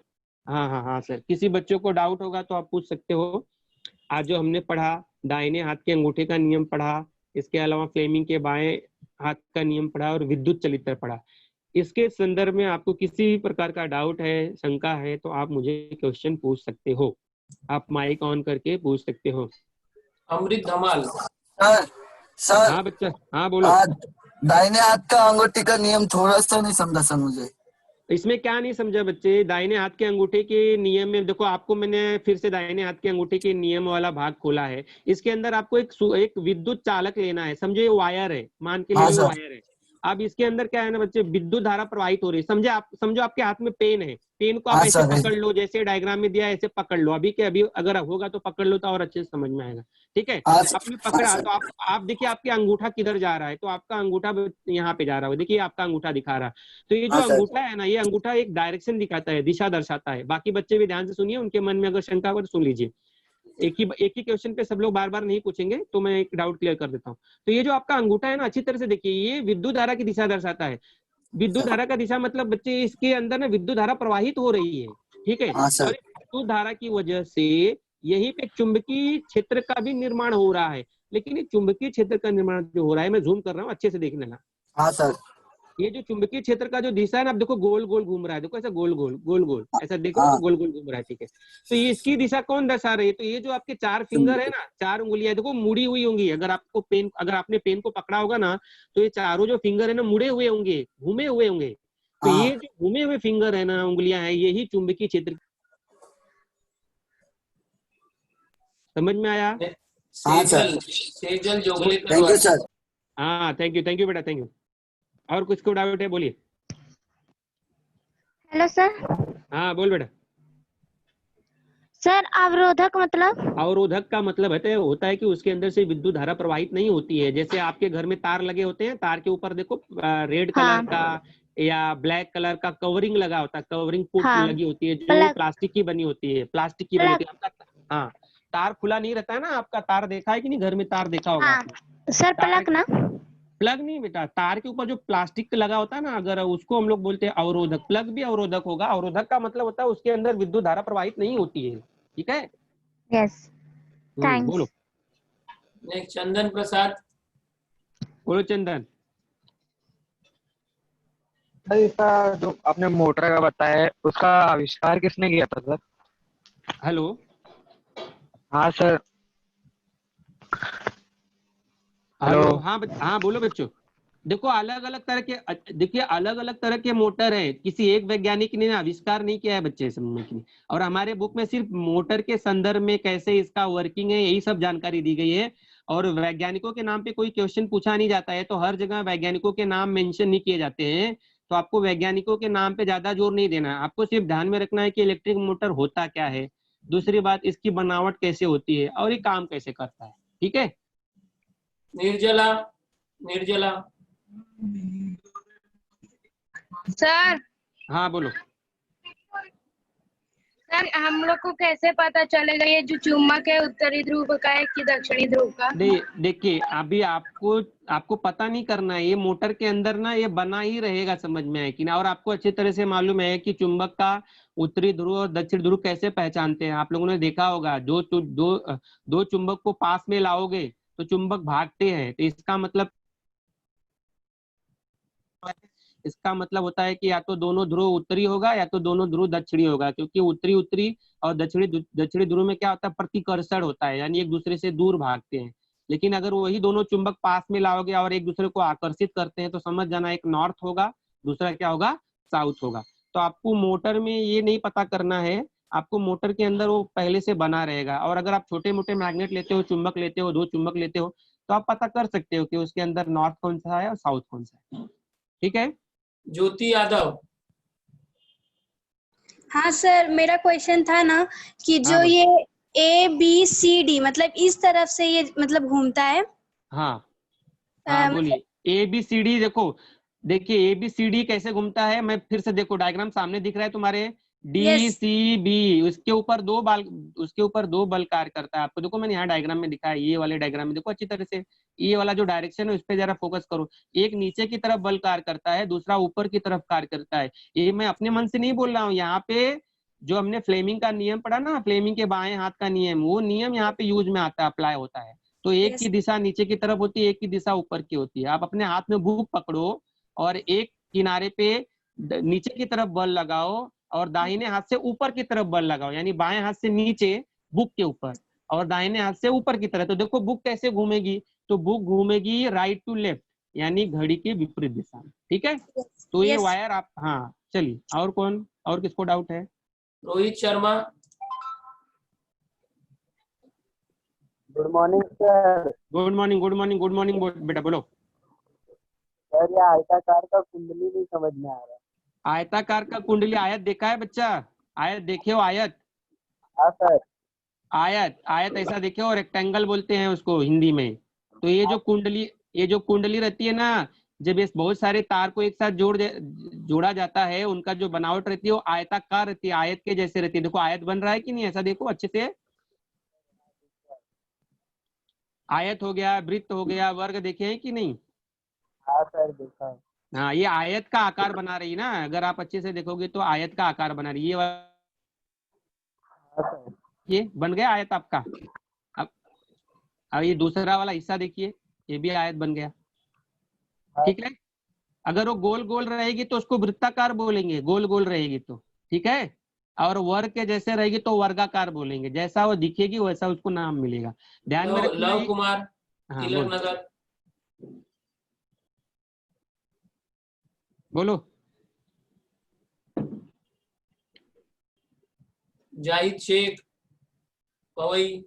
हाँ सर, किसी बच्चों को डाउट होगा तो आप पूछ सकते हो। आज जो हमने पढ़ा, दाहिने हाथ के अंगूठे का नियम पढ़ा, इसके अलावा फ्लेमिंग के बाएं हाथ का नियम पढ़ा और विद्युत चलित्र पढ़ा। इसके संदर्भ में आपको किसी प्रकार का डाउट है, शंका है, तो आप मुझे क्वेश्चन पूछ सकते हो, आप माइक ऑन करके पूछ सकते हो। अमृत धमाल। सर हाँ बच्चा, हाँ बोलो। दाहिने हाथ का अंगूठी का नियम थोड़ा सा नहीं समझा सर मुझे। इसमें क्या नहीं समझा बच्चे, दाहिने हाथ के अंगूठे के नियम में देखो, आपको मैंने फिर से दाहिने हाथ के अंगूठे के नियम वाला भाग खोला है। इसके अंदर आपको एक विद्युत चालक लेना है, समझो ये वायर है, मान के हाँ ले लो सर। वायर है। अब इसके अंदर क्या है ना बच्चे, विद्युत धारा प्रवाहित हो रही है, समझो आपके हाथ में पेन है, पेन को आप हाँ ऐसे सर। पकड़ लो, जैसे डायग्राम में दिया है ऐसे पकड़ लो, अभी के अभी अगर होगा तो पकड़ लो तो और अच्छे से समझ में आएगा। ठीक है, हाँ आपने पकड़ा सर। तो आप देखिए आपके अंगूठा किधर जा रहा है, तो आपका अंगूठा यहाँ पे जा रहा है, देखिए आपका अंगूठा दिखा रहा है। तो ये जो हाँ सर। अंगूठा है ना, ये अंगूठा एक डायरेक्शन दिखाता है, दिशा दर्शाता है। बाकी बच्चे भी ध्यान से सुनिए, उनके मन में अगर शंका हो तो सुन लीजिए। एक ही क्वेश्चन पे सब लोग बार बार नहीं पूछेंगे, तो मैं एक डाउट क्लियर कर देता हूँ। तो ये जो आपका अंगूठा है ना, अच्छी तरह से देखिए, ये विद्युत धारा की दिशा दर्शाता है। विद्युत धारा का दिशा मतलब बच्चे, इसके अंदर ना विद्युत धारा प्रवाहित हो रही है। ठीक है, हाँ सर। और विद्युत धारा की वजह से यहीं पे चुंबकीय क्षेत्र का भी निर्माण हो रहा है। लेकिन ये चुंबकीय क्षेत्र का निर्माण जो हो रहा है, मैं जूम कर रहा हूँ, अच्छे से देख लेना। हाँ सर। ये जो चुंबकीय क्षेत्र का जो दिशा है ना, आप देखो गोल गोल घूम रहा है, देखो ऐसा गोल गोल ऐसा देख रहे हो, हाँ। गोल गोल घूम रहा है। ठीक है, तो ये इसकी दिशा कौन दर्शा रही है, तो ये जो आपके चार फिंगर है ना, चार उंगलियां देखो मुड़ी हुई होंगी। अगर आपने पेन को पकड़ा होगा ना, तो ये चारों जो फिंगर है ना मुड़े हुए होंगे, घूमे हुए होंगे। तो हाँ। ये जो घूमे हुए फिंगर है ना, उंगलियां है, यही चुंबकीय क्षेत्र। समझ में आया? हाँ sir. Sejal Joglekar thank you sir. हाँ थैंक यू बेटा, थैंक यू। और कुछ को डाउट है बोलिए। Hello sir. हाँ बोल बेटा। सर अवरोधक मतलब? अवरोधक का मतलब होता है कि उसके अंदर से विद्युत धारा प्रवाहित नहीं होती है। जैसे आपके घर में तार लगे होते हैं, तार के ऊपर देखो रेड हाँ। कलर का या ब्लैक कलर का कवरिंग लगा होता है, कवरिंग पुट हाँ। लगी होती है, जो प्लग। प्लास्टिक की बनी होती है, प्लास्टिक की बनी होती है आपका। हाँ, तार खुला नहीं रहता है ना आपका, तार देखा है कि नहीं, घर में तार देखा होगा हाँ आपने। सर, तार, प्लग ना? प्लग नहीं बेटा, तार के ऊपर जो प्लास्टिक लगा होता है ना, अगर उसको हम लोग बोलते हैं अवरोधक। प्लग भी अवरोधक होगा। अवरोधक का मतलब होता है उसके अंदर विद्युत धारा प्रवाहित नहीं होती है। ठीक है, यस, बोलो थैंक्स। नेक्स्ट चंदन प्रसाद। बोलो चंदन। सर इसका जो आपने मोटर का बताया है, उसका आविष्कार किसने किया था सर? हेलो। हाँ सर। हेलो। हाँ बोलो बच्चों। देखो अलग अलग तरह के मोटर है, किसी एक वैज्ञानिक ने आविष्कार नहीं किया है बच्चे, समझने के लिए। और हमारे बुक में सिर्फ मोटर के संदर्भ में कैसे इसका वर्किंग है, यही सब जानकारी दी गई है। और वैज्ञानिकों के नाम पे कोई क्वेश्चन पूछा नहीं जाता है, तो हर जगह वैज्ञानिकों के नाम मेंशन नहीं किए जाते हैं। तो आपको वैज्ञानिकों के नाम पे ज्यादा जोर नहीं देना है, आपको सिर्फ ध्यान में रखना है कि इलेक्ट्रिक मोटर होता क्या है, दूसरी बात इसकी बनावट कैसे होती है, और ये काम कैसे करता है। ठीक है। निर्जला। निर्जला। सर। हाँ बोलो। सर हम लोग को कैसे पता चलेगा ये जो चुंबक है उत्तरी ध्रुव का है कि दक्षिणी ध्रुव का? देखिए अभी आपको पता नहीं करना है, ये मोटर के अंदर ना ये बना ही रहेगा, समझ में है कि ना। और आपको अच्छी तरह से मालूम है कि चुंबक का उत्तरी ध्रुव और दक्षिण ध्रुव कैसे पहचानते हैं। आप लोगों ने देखा होगा, दो चुंबक को पास में लाओगे तो चुंबक भागते हैं। तो इसका मतलब होता है कि या तो दोनों ध्रुव उत्तरी होगा या तो दोनों ध्रुव दक्षिणी होगा, क्योंकि उत्तरी उत्तरी और दक्षिणी ध्रुव में क्या होता है, प्रतिकर्षण होता है, यानी एक दूसरे से दूर भागते हैं। लेकिन अगर वही दोनों चुंबक पास में लाओगे और एक दूसरे को आकर्षित करते हैं तो समझ जाना, एक नॉर्थ होगा, दूसरा क्या होगा, साउथ होगा। तो आपको मोटर में ये नहीं पता करना है, आपको मोटर के अंदर वो पहले से बना रहेगा। और अगर आप छोटे मोटे मैग्नेट लेते हो, चुंबक लेते हो, 2 चुंबक लेते हो, तो आप पता कर सकते हो कि उसके अंदर नॉर्थ कौन सा है और साउथ कौन सा है। ठीक है। ज्योति यादव। हाँ सर, मेरा क्वेश्चन था ना कि जो हाँ ये ABCD मतलब इस तरफ से ये मतलब घूमता है। हाँ बोलिए। ABCD देखिए ABCD कैसे घूमता है, मैं फिर से देखो, डायग्राम सामने दिख रहा है तुम्हारे, DCB, उसके ऊपर दो बल कार्य करता है। आपको देखो मैंने यहाँ डायग्राम में दिखाया, ये वाले डायग्राम में देखो अच्छी तरह से, ये वाला जो डायरेक्शन है उस पर जरा फोकस करो। एक नीचे की तरफ बल कार्य करता है, दूसरा ऊपर की तरफ कार्य करता है। ये मैं अपने मन से नहीं बोल रहा हूँ, यहाँ पे जो हमने फ्लेमिंग का नियम पढ़ा ना, फ्लेमिंग के बाएं हाथ का नियम, वो नियम यहाँ पे यूज में आता है, अप्लाई होता है। तो एक की दिशा नीचे की तरफ होती है, एक की दिशा ऊपर की होती है। आप अपने हाथ में बुक पकड़ो और एक किनारे पे नीचे की तरफ बल लगाओ और दाहिने हाथ से ऊपर की तरफ बल लगाओ, यानी बाएं हाथ से नीचे बुक के ऊपर और दाहिने हाथ से ऊपर की तरफ। तो देखो बुक कैसे घूमेगी, तो बुक घूमेगी राइट टू लेफ्ट, यानी घड़ी के विपरीत दिशा में। ठीक है। तो ये वायर आप, हाँ चलिए, और कौन, और किसको डाउट है? Rohit Sharma. Good morning sir. Good morning, good morning, good morning बेटा, बोलो। सर ये आयताकार का कुंडली नहीं समझ में आ रहा। आयताकार का कुंडली, आयत देखा है बच्चा? आयत देखे हो? आयत, हाँ सर। आयत ऐसा देखे हो, रेक्टेंगल बोलते हैं उसको हिंदी में। तो ये जो कुंडली रहती है ना, जब ये बहुत सारे तार को एक साथ जोड़ा जाता है, उनका जो बनावट रहती है वो आयताकार रहती है, आयत के जैसे रहती है। देखो आयत बन रहा है कि नहीं, ऐसा देखो अच्छे से। आयत हो गया, वृत्त हो गया, वर्ग देखे हैं कि नहीं? हाँ सर देखा है। हाँ, ये आयत का आकार बना रही है ना, अगर आप अच्छे से देखोगे तो आयत का आकार बना रही है। ये बन गया आयत आपका। अब ये दूसरा वाला हिस्सा देखिए, ये भी आयत बन गया। ठीक है। अगर वो गोल गोल रहेगी तो उसको वृत्ताकार बोलेंगे, गोल गोल रहेगी तो। ठीक है। और वर्ग के जैसे रहेगी तो वर्गाकार बोलेंगे, जैसा वो दिखेगी वैसा उसको नाम मिलेगा। ध्यान में रखना। लव कुमार, हाँ तिलक नगर। बोलो। जाहिद शेख, पवई।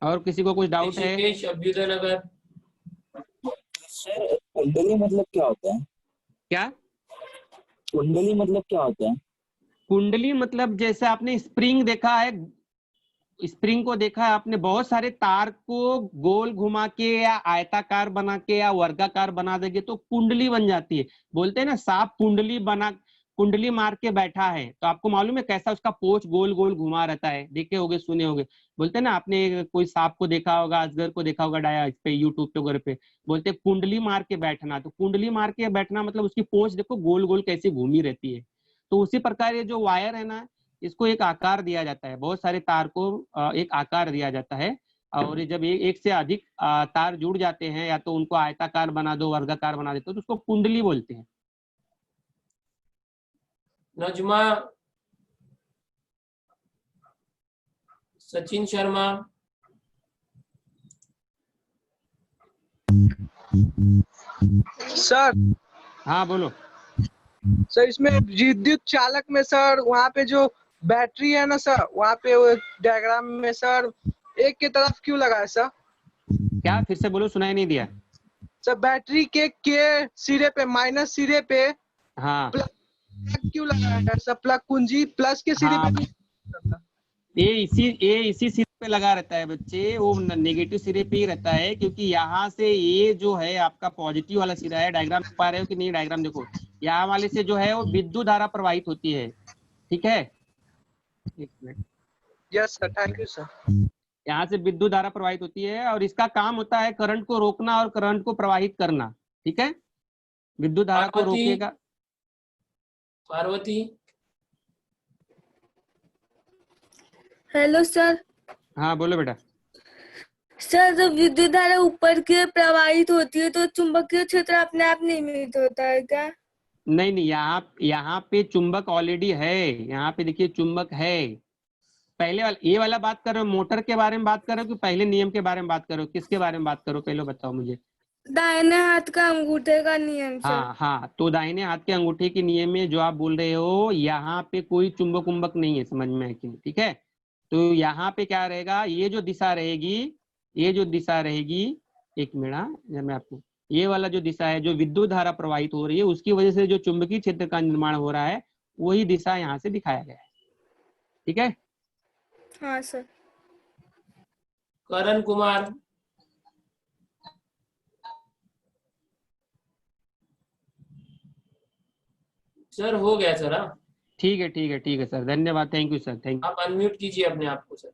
और किसी को कुछ डाउट है? ऋषिकेश, अभ्युदय नगर। सर कुंडली मतलब क्या होता है? क्या कुंडली मतलब क्या होता है? कुंडली मतलब, जैसे आपने स्प्रिंग देखा है, स्प्रिंग को देखा है आपने, बहुत सारे तार को गोल घुमा के या आयताकार बना के या वर्गाकार बना देंगे तो कुंडली बन जाती है। बोलते हैं ना, सांप कुंडली मार के बैठा है, तो आपको मालूम है कैसा उसका पोंछ गोल गोल घुमा रहता है, देखे होगे, सुने होगे। बोलते हैं ना, आपने कोई सांप को देखा होगा, अजगर को देखा होगा, डाया इस पे यूट्यूब पे वगैरह पे, बोलते हैं कुंडली मार के बैठना। तो कुंडली मार के बैठना मतलब उसकी पोंछ देखो गोल गोल कैसी घूमी रहती है। तो उसी प्रकार ये जो वायर है ना, इसको एक आकार दिया जाता है, बहुत सारे तार को एक आकार दिया जाता है। और जब एक से अधिक तार जुड़ जाते हैं, या तो उनको आयताकार बना दो, वर्गाकार बना देते हो, तो उसको कुंडली बोलते हैं। नजमा, सचिन शर्मा। सर। हाँ बोलो। सर इसमें विद्युत चालक में सर, वहाँ पे जो बैटरी है ना सर, वहाँ पे वो डायग्राम में सर एक की तरफ क्यों लगा है सर? क्या, फिर से बोलो, सुनाई नहीं दिया। सर बैटरी के सिरे पे, माइनस सिरे पे हाँ, प्लग क्यों लगा है सर? प्लग कुंजी प्लस के सिरे हाँ, पे। ये इसी पे लगा रहता है बच्चे, वो नेगेटिव सिरे पे ही रहता है, क्योंकि यहाँ से ये जो है आपका पॉजिटिव वाला सिरा है, डायग्राम पा रहे हो कि नहीं? डायग्राम देखो, यहाँ वाले से जो है वो विद्युत धारा प्रवाहित होती है, ठीक है? एक minute, yes sir, thank you sir. यहाँ से विद्युत धारा प्रवाहित होती है और इसका काम होता है करंट को रोकना और करंट को प्रवाहित करना, ठीक है? विद्युत धारा को पार्वती। रोकेगा। Parvati, hello sir. हाँ बोलो बेटा। सर जब विद्युत धारा ऊपर की ओर प्रवाहित होती है तो चुंबकीय क्षेत्र अपने आप निर्मित होता है क्या? नहीं नहीं, यहाँ पे चुंबक ऑलरेडी है, यहाँ पे देखिए चुंबक है। पहले वाला, ये वाला बात कर रहे हो मोटर के बारे में बात कर रहे हो कि पहले नियम के बारे में बात करो? किसके बारे में बात करो पहले बताओ मुझे। दाहिने हाथ का अंगूठे का नियम सर। हाँ हाँ, तो दाहिने हाथ के अंगूठे के नियम में जो आप बोल रहे हो, यहाँ पे कोई चुंबक उम्बक नहीं है, समझ में है कि नहीं? ठीक है, तो यहाँ पे क्या रहेगा, ये जो दिशा रहेगी, ये जो दिशा रहेगी, एक मिनट मैं आपको, ये वाला जो दिशा है जो विद्युत धारा प्रवाहित हो रही है, उसकी वजह से जो चुंबकीय क्षेत्र का निर्माण हो रहा है, वही दिशा यहाँ से दिखाया गया है, ठीक है? हाँ सर। करण कुमार, सर हो गया सर। हाँ, ठीक है ठीक है ठीक है सर, धन्यवाद, thank you sir, thank you. आप अनम्यूट कीजिए अपने आप को सर।